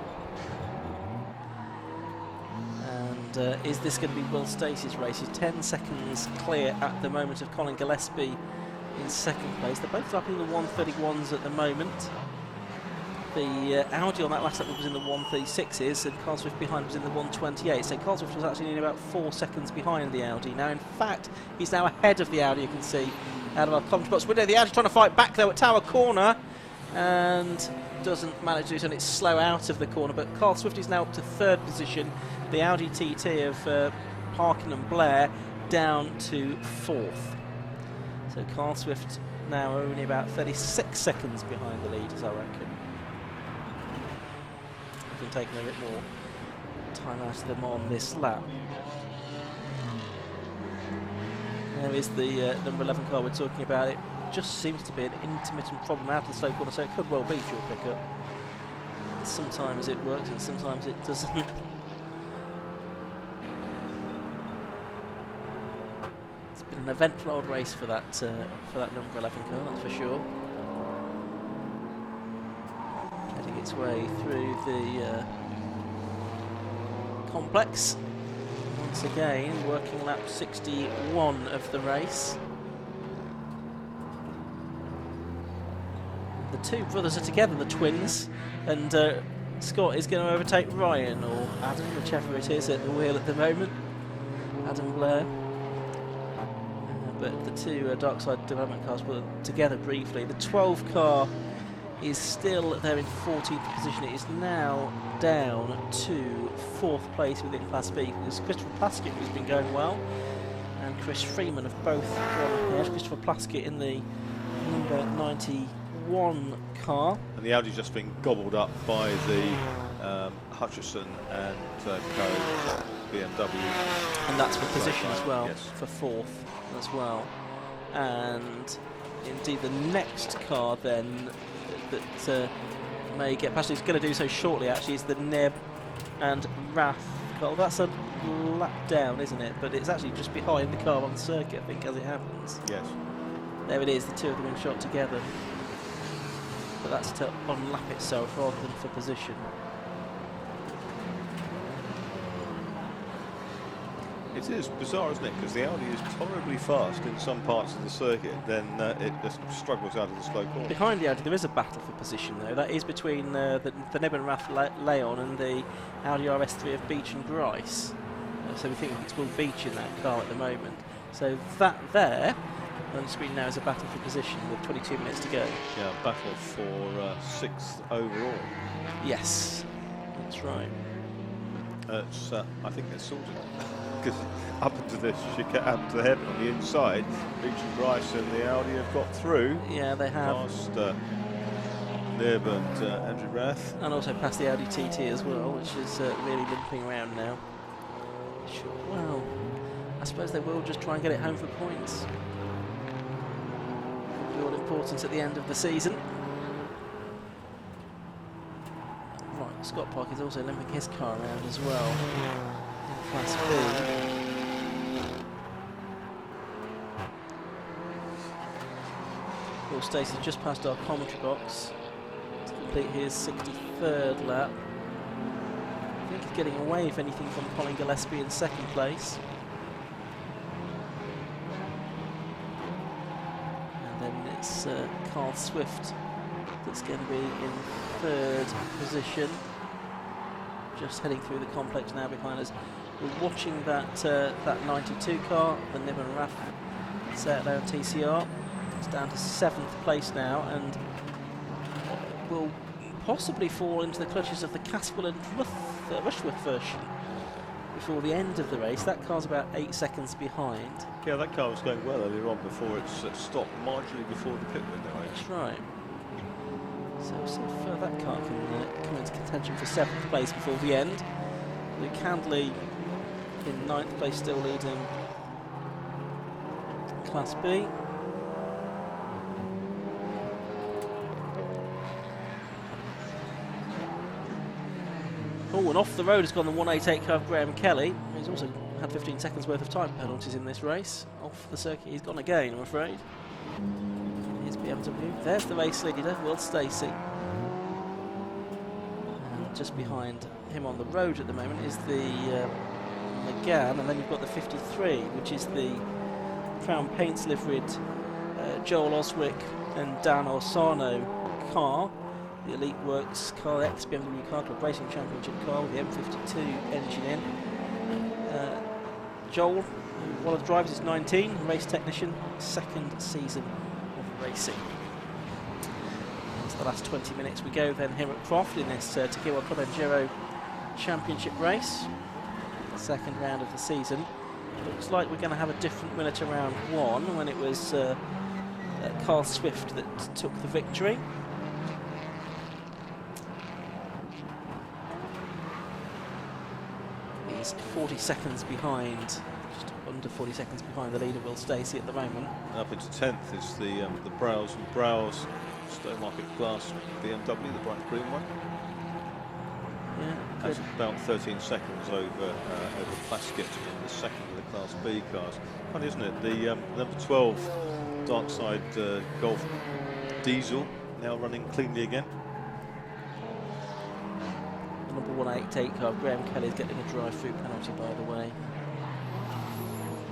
S1: And is this going to be Will Stacey's race? He's 10 seconds clear at the moment of Colin Gillespie in second place. They're both up in the 131s at the moment. The Audi on that last lap was in the 136s, and Carl Swift behind was in the 128. So Carl Swift was actually only about 4 seconds behind the Audi. Now, in fact, he's now ahead of the Audi, you can see, out of our commentary box window. The Audi trying to fight back, though, at Tower Corner, and doesn't manage to do so, and it's slow out of the corner. But Carl Swift is now up to 3rd position. The Audi TT of Parkin and Blair down to 4th. So Carl Swift now only about 36 seconds behind the leaders, I reckon. We've been taking a bit more time out of them on this lap. There is the number 11 car we're talking about. It just seems to be an intermittent problem out of the slow corner, so it could well be fuel pickup. Sometimes it works and sometimes it doesn't. It's been an eventful old race for that number 11 car, that's for sure. Getting its way through the complex. Once again, working lap 61 of the race. The two brothers are together, the twins, and Scott is going to overtake Ryan, or Adam, whichever it is, at the wheel at the moment. Adam Blair. But the two Darkside development cars were together briefly. The 12 car is still there in 14th position. It is now down to 4th place within Class B. There's Christopher Plaskett, who's been going well, and Chris Freeman have both gone ahead. Christopher Plaskett in the number 91 car.
S2: And the Audi's just been gobbled up by the Hutchison and Co. BMW.
S1: And that's for position as well,
S2: yes.
S1: for 4th as well. And indeed the next car then that may get past, it's going to do so shortly actually, is the Neb and Raf. Well, that's a lap down, isn't it? But it's actually just behind the car on the circuit, I think, as it happens.
S2: Yes.
S1: There it is, the two of them in shot together. But that's to unlap itself rather than for position.
S2: It is bizarre, isn't it? Because the Audi is tolerably fast in some parts of the circuit, then it just struggles out of the slow corner.
S1: Behind the Audi there is a battle for position though. That is between the Neb and Raf Leon and the Audi RS3 of Beach and Grice. So we think it's Will Beach in that car at the moment. So that there on the screen now is a battle for position with 22 minutes to go.
S2: Yeah, battle for 6th overall.
S1: Yes, that's right.
S2: I think they're sorted. Because up into this chicane to the head on the inside, Beach and Grice and the Audi have got through.
S1: Yeah, they have.
S2: Past Neb and Andrew Rath.
S1: And also past the Audi TT as well, which is really limping around now. Sure, well, I suppose they will just try and get it home for points. Will be all important at the end of the season. Right, Scott Park is also limping his car around as well. Class B. Will Stacey just past our commentary box to complete his 63rd lap. I think he's getting away, if anything, from Colin Gillespie in 2nd place. And then it's Carl Swift that's going to be in 3rd position. Just heading through the complex now behind us. We're watching that 92 car, the Nib and Raf set down TCR. It's down to 7th place now and will possibly fall into the clutches of the Caspel and Rushworth version before the end of the race. That car's about 8 seconds behind.
S2: Yeah, that car was going well earlier on before it's stopped marginally before the pit window.
S1: That's right. So if that car can come into contention for 7th place before the end. Luke Handley in 9th place, still leading Class B. Oh, and off the road has gone the 188 car of Graham Kelly. He's also had 15 seconds worth of time penalties in this race. Off the circuit he's gone again, I'm afraid. Here's BMW. There's the race leader, Will Stacey. And just behind him on the road at the moment is the McGann, and then you've got the 53, which is the Crown Paints liveried Joel Oswick and Dan Orsano car. The Elite Works Car X BMW Car Club Racing Championship car with the M52 engine in. Joel, one of the drivers, is 19, race technician, 2nd season of racing. That's the last 20 minutes we go then here at Croft in this Tequila Club Enduro Championship race. The 2nd round of the season. Looks like we're going to have a different winner to round 1 when it was Carl Swift that took the victory. He's 40 seconds behind, just under 40 seconds behind the leader, Will Stacey, at the moment.
S2: Up into 10th is the Browse and Browse Stowmarket Class BMW, the bright green one.
S1: Yeah,
S2: That's about 13 seconds over Plaskett in the 2nd of the Class B cars. Funny, isn't it? The number 12 Darkside Golf Diesel now running cleanly again.
S1: The number 188 car, Graham Kelly's getting a drive-through penalty, by the way.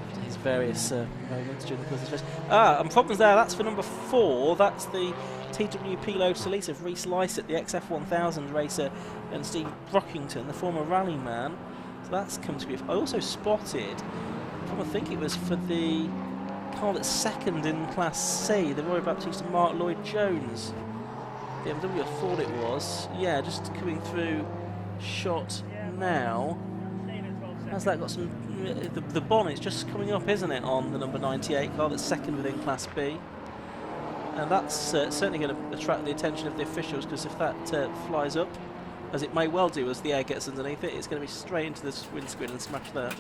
S1: After his various moments during the course of this race. And problems there, that's for number 4. That's the TWP Lotus Elite of Reese Lysett, the XF1000 racer, and Steve Brockington, the former rally man. So that's come to grief. I also spotted I think it was for the car that's second in Class C, the Roy Baptiste and Mark Lloyd Jones. BMW, I thought it was. Yeah, just coming through shot now. Has that got some... The bonnet's just coming up, isn't it, on the number 98 car that's second within Class B. And that's certainly going to attract the attention of the officials, because if that flies up, as it may well do as the air gets underneath it, it's going to be straight into the windscreen and smash that.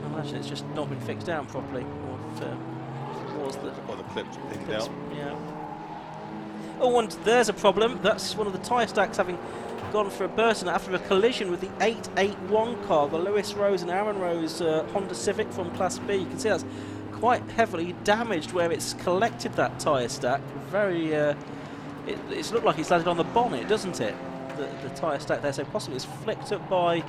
S1: I imagine it's just not been fixed down properly, or if it was the...
S2: Or the clip's pinned out.
S1: Yeah. Oh, and there's a problem. That's one of the tyre stacks having gone for a burst after a collision with the 881 car, the Lewis Rose and Aaron Rose Honda Civic from Class B. You can see that's quite heavily damaged where it's collected that tyre stack. Very, it's looked like it's landed on the bonnet, doesn't it? The tyre stack there, so possibly it's flicked up by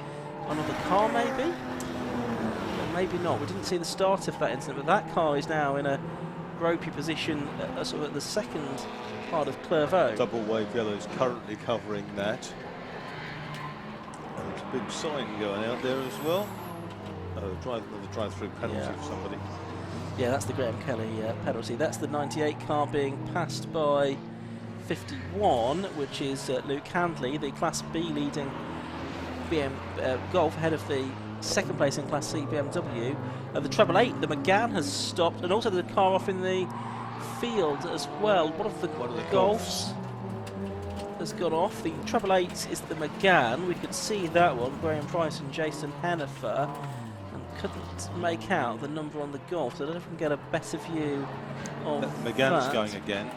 S1: another car, maybe? Or maybe not. We didn't see the start of that incident, but that car is now in a ropey position, sort of at the second part of Clairvaux.
S2: Double wave yellow is currently covering that. And there's a big sign going out there as well. Another drive-through penalty for somebody.
S1: Yeah, that's the Graham Kelly penalty. That's the 98 car being passed by 51, which is Luke Handley, the Class B leading Golf, ahead of the second place in Class C BMW. The treble 8, the McGann has stopped, and also the car off in the field as well. One of the Golfs has gone off. The treble 8 is the McGann. We could see that one, Graham Price and Jason Hennifer. Couldn't make out the number on the Golf, so I don't know if we can get a better view of
S2: McGann's
S1: that.
S2: going again.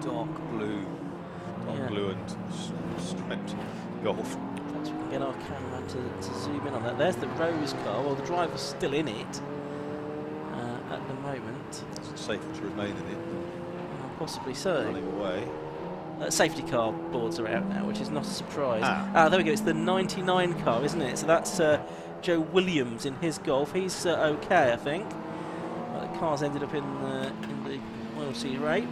S2: Dark blue and striped Golf.
S1: Perhaps we can get our cameraman to zoom in on that. There's the Rose car. Well, the driver's still in it at the moment.
S2: It's safer to remain in it.
S1: Possibly so.
S2: Running away.
S1: Safety car boards are out now, which is not a surprise. There we go. It's the 99 car, isn't it? So that's Joe Williams in his Golf. He's okay, I think. The car's ended up in the oilseed rate.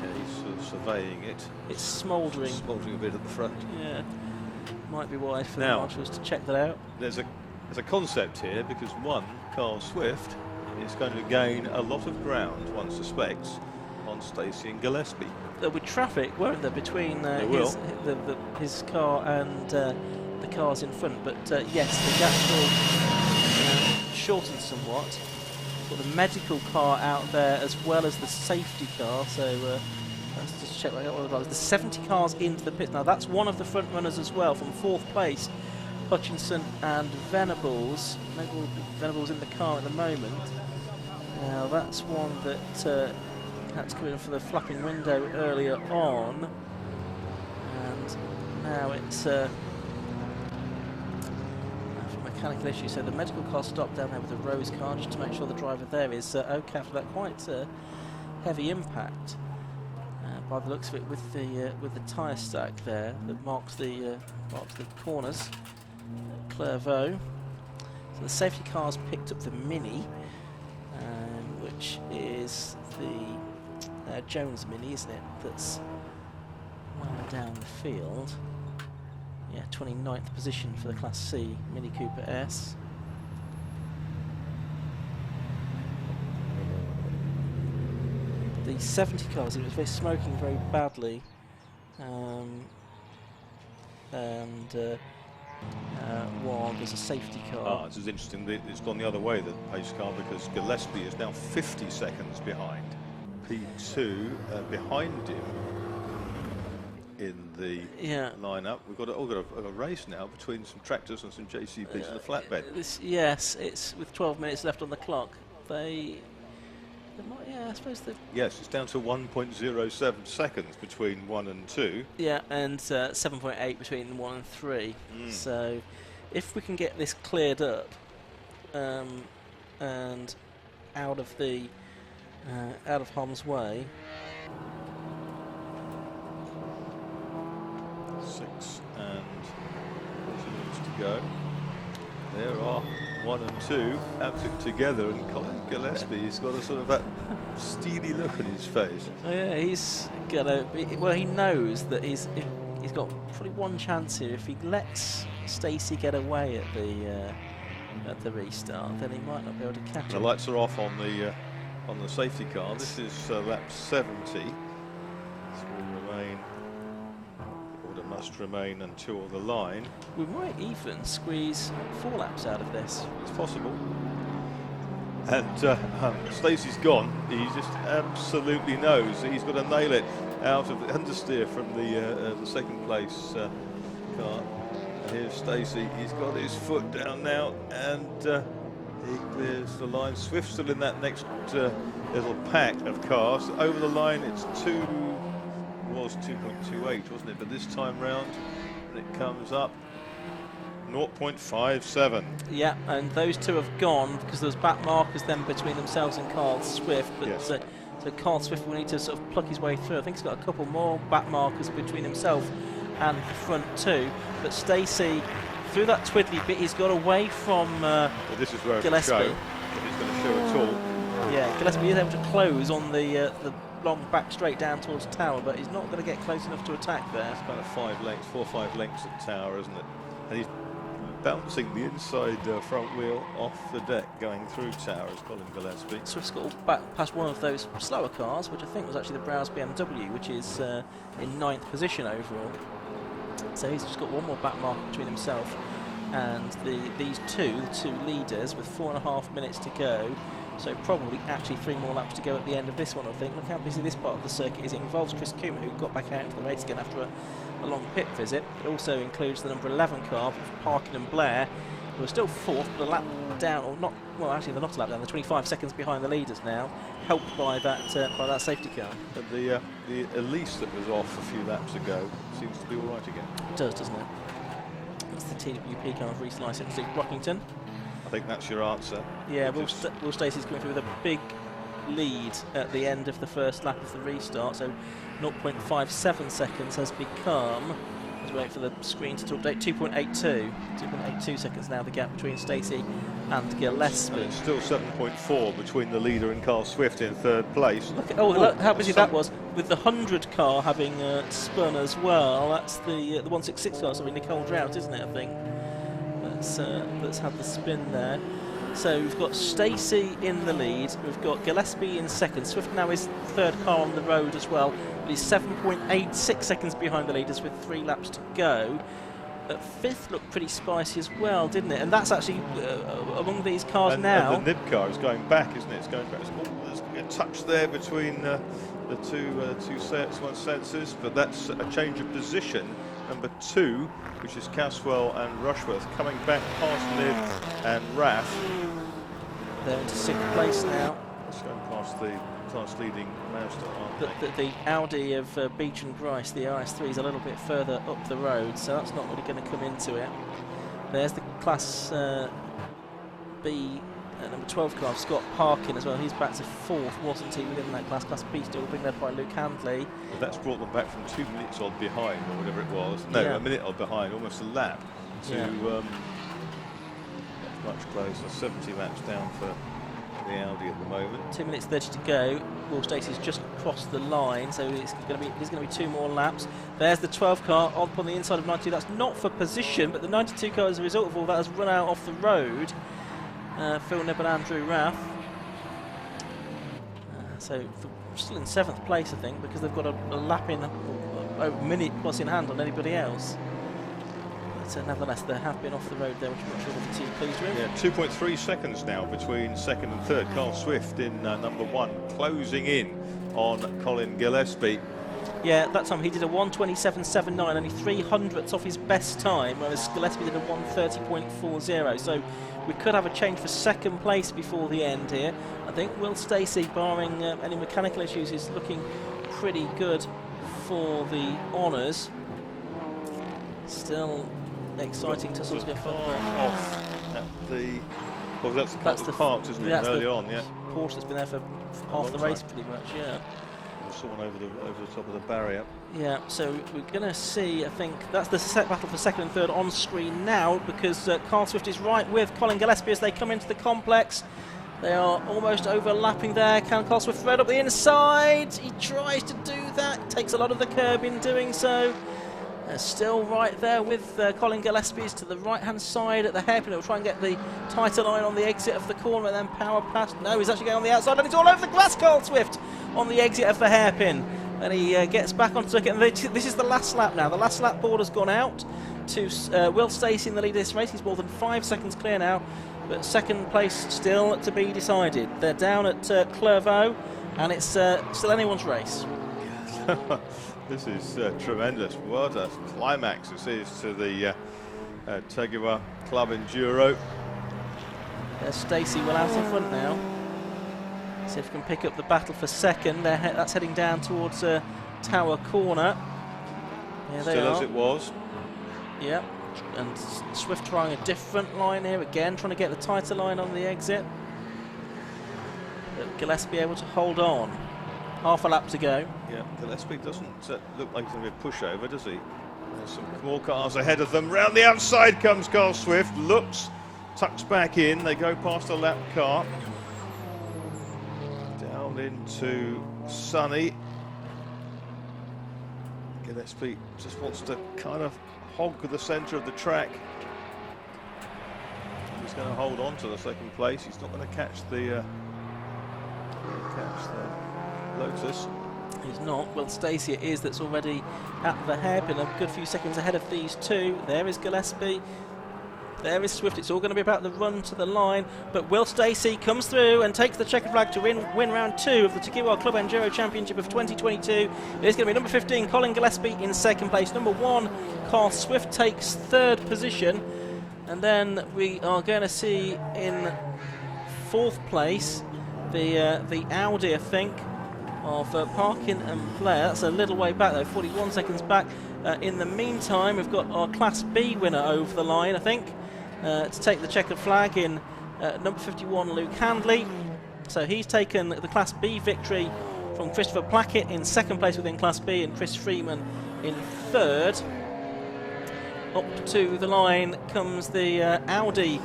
S2: Yeah, he's surveying it.
S1: It's smouldering.
S2: Smouldering a bit at the front.
S1: Yeah, might be wise for the marshals to check that out.
S2: There's a concept here, because one, Carl Swift is going to gain a lot of ground, one suspects, on Stacey and Gillespie.
S1: There'll be traffic, won't there, between his car and the cars in front. But yes, the gap will shorten somewhat. Got the medical car out there as well as the safety car. So let's just check what I got. There's the 70 cars into the pit now. That's one of the front runners as well from 4th place. Hutchinson and Venables. Venables in the car at the moment. Now that's one that had to come in for the flapping window earlier on, and now it's for mechanical issue. So the medical car stopped down there with the Rose car just to make sure the driver there is okay after that quite heavy impact. By the looks of it, with the tyre stack there that marks the corners. Clairvaux. So the safety car's picked up the Mini, which is the Jones Mini, isn't it? That's well down the field. Yeah, 29th position for the Class C Mini Cooper S. The 70 cars, it was very smoking very badly, while there's a safety car.
S2: This is interesting. It's gone the other way, the pace car, because Gillespie is now 50 seconds behind. P2 behind him in the lineup. We've got a race now between some tractors and some JCBs and a flatbed.
S1: Yes, it's with 12 minutes left on the clock. They might, I suppose they...
S2: Yes, it's down to 1.07 seconds between 1 and 2.
S1: Yeah, and 7.8 between 1 and 3. So if we can get this cleared up and out of harm's way.
S2: 6 and 2 minutes to go. There are 1 and 2 have it together, and Colin Gillespie, he's got a sort of that steely look on his face.
S1: Oh yeah, he's gonna. Well, he knows that he's got probably one chance here. If he lets Stacey get away at the restart, then he might not be able to catch
S2: The
S1: him.
S2: lights are off on the safety car. This is lap 70. This will remain. Order must remain until the line.
S1: We might even squeeze 4 laps out of this.
S2: It's possible. And Stacey's gone. He just absolutely knows that he's got to nail it out of the understeer from the second place car. And here's Stacey. He's got his foot down now, and he clears the line. Swift's still in that next little pack of cars. Over the line, it's 2.28, wasn't it? But this time round, when it comes up, 0.57.
S1: Yeah, and those two have gone because there's back markers then between themselves and Carl Swift. But
S2: Yes.
S1: so Carl Swift will need to sort of pluck his way through. I think he's got a couple more back markers between himself and the front two. But Stacey, through that twiddly bit, he's got away from
S2: Well, this is where it's going to
S1: Gillespie.
S2: show. If it's going to show at all.
S1: Yeah, Gillespie is able to close on the long back straight down towards Tower, but he's not going to get close enough to attack there.
S2: It's kind of 4 or 5 lengths at Tower, isn't it? And he's bouncing the inside front wheel off the deck going through Tower as Colin Gillespie.
S1: Swift's got back past one of those slower cars, which I think was actually the Browse BMW, which is in 9th position overall. So he's just got one more back mark between himself and these two leaders with 4.5 minutes to go. So probably actually 3 more laps to go at the end of this one, I think. Look how busy this part of the circuit is. It involves Chris Coomer, who got back out into the race again after a long pit visit. It also includes the number 11 car, Parkin and Blair, who are still 4th, but a lap down, or not, well actually they're not a lap down, they're 25 seconds behind the leaders now, helped by that safety car.
S2: And the Elise that was off a few laps ago seems to be all right again.
S1: It does, doesn't it? That's the TWP car of Reese licensed at Brockington.
S2: I think that's your answer.
S1: Yeah, Will Stacey's coming through with a big lead at the end of the first lap of the restart, so 0.57 seconds has become, let's wait for the screen to update, 2.82 seconds now, the gap between Stacey and Gillespie.
S2: And it's still 7.4 between the leader and Carl Swift in 3rd place.
S1: Look how busy that was, with the 100 car having spun as well. That's the 166 car, sorry, Nicole Drought, isn't it, I think? Let's have the spin there. So we've got Stacey in the lead, we've got Gillespie in 2nd, Swift now is 3rd car on the road as well, but he's 7.86 seconds behind the leaders with 3 laps to go. 5th looked pretty spicy as well, didn't it? And that's actually among these cars now.
S2: And the nib car is going back, isn't it? It's going back. There's a touch there between the two sensors, but that's a change of position. Number 2, which is Caswell and Rushworth, coming back past Nib and Raff.
S1: They're into 6th place now.
S2: It's going past the class-leading Mazda, aren't
S1: The Audi of Beach and Grice, the RS3, is a little bit further up the road, so that's not really going to come into it. There's the Class B number 12 car, Scott Parkin as well. He's back to 4th, wasn't he, within that class? Class B still being led by Luke Handley.
S2: Well, that's brought them back from 2 minutes odd behind, or whatever it was. No,
S1: Yeah.
S2: a minute odd behind, almost a lap to much closer. 70 laps down for the Audi at the moment.
S1: 2 minutes 30 to go. Will Stacey's just crossed the line, so there's going to be 2 more laps. There's the 12 car up on the inside of 92. That's not for position, but the 92 car, as a result of all that, has run out off the road. Phil Nib and Andrew Raff. So still in 7th place, I think, because they've got a lap in, a minute plus in hand on anybody else. But nevertheless, they have been off the road there, which I'm not sure if the team's pleased with.
S2: Yeah, 2.3 seconds now between 2nd and 3rd. Carl Swift in number 1, closing in on Colin Gillespie.
S1: Yeah, that time he did a 1:27.79, only 300ths off his best time, whereas Gillespie did a 1:30.40. So we could have a change for 2nd place before the end here. I think Will Stacey, barring any mechanical issues, is looking pretty good for the honours. Still exciting to sort of get
S2: off at the. Well, that's the parked, isn't it? Early on, yeah.
S1: Porsche that's been there for half the race, pretty much, yeah.
S2: just saw one over the top of the barrier.
S1: Yeah, so we're going to see, I think, that's the set battle for second and third on screen now, because Carl Swift is right with Colin Gillespie as they come into the complex. They are almost overlapping there. Can Carl Swift thread up the inside? He tries to do that. Takes a lot of the curb in doing so. Still right there with Colin Gillespie's to the right-hand side at the hairpin. He'll try and get the tighter line on the exit of the corner and then power past. No, he's actually going on the outside and he's all over the glass, Carl Swift, on the exit of the hairpin. And he gets back on circuit. And this is the last lap now. The last lap board has gone out to Will Stacey in the lead of this race. He's more than 5 seconds clear now, but second place still to be decided. They're down at Clervaux, and it's still anyone's race.
S2: This is tremendous. What a climax this is to the Tegua Club Enduro.
S1: There's Stacey well out in front now. See if we can pick up the battle for second. That's heading down towards Tower Corner. There they
S2: Still
S1: are.
S2: as it was.
S1: Yep. And Swift trying a different line here again, trying to get the tighter line on the exit. But Gillespie able to hold on. Half a lap to go.
S2: Yeah, Gillespie doesn't look like he's going to be a pushover, does he? There's some more cars ahead of them. Round the outside comes Carl Swift. Looks, tucks back in. They go past a lap car. Down into Sunny. Gillespie just wants to kind of hog the centre of the track. He's going to hold on to the second place. He's not going to catch the Lotus.
S1: He's not. Well, Stacey it is that's already at the hairpin, a good few seconds ahead of these two. There is Gillespie. There is Swift. It's all going to be about the run to the line. But Will Stacey comes through and takes the checkered flag to win round 2 of the Tegua Club Enduro Championship of 2022. It is going to be number 15, Colin Gillespie, in second place. Number 1, Carl Swift takes third position. And then we are going to see in fourth place the Audi, I think, of Parkin and Blair. That's a little way back though, 41 seconds back. In the meantime, we've got our Class B winner over the line, I think, to take the checkered flag in number 51, Luke Handley. So he's taken the Class B victory from Christopher Plackett in second place within Class B, and Chris Freeman in third. Up to the line comes the Audi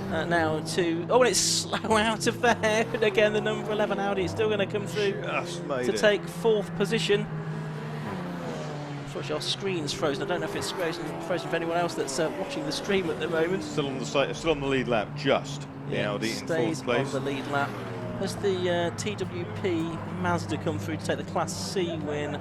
S1: now to... Oh, and it's slow out of the hairpin again. The number 11 Audi is still going to come through to take fourth position. Unfortunately, our screen's frozen. I don't know if it's frozen for anyone else that's watching the stream at the moment.
S2: Still on the site, still on the lead lap, just the Audi in fourth place.
S1: On the lead lap. There's the TWP Mazda come through to take the Class C win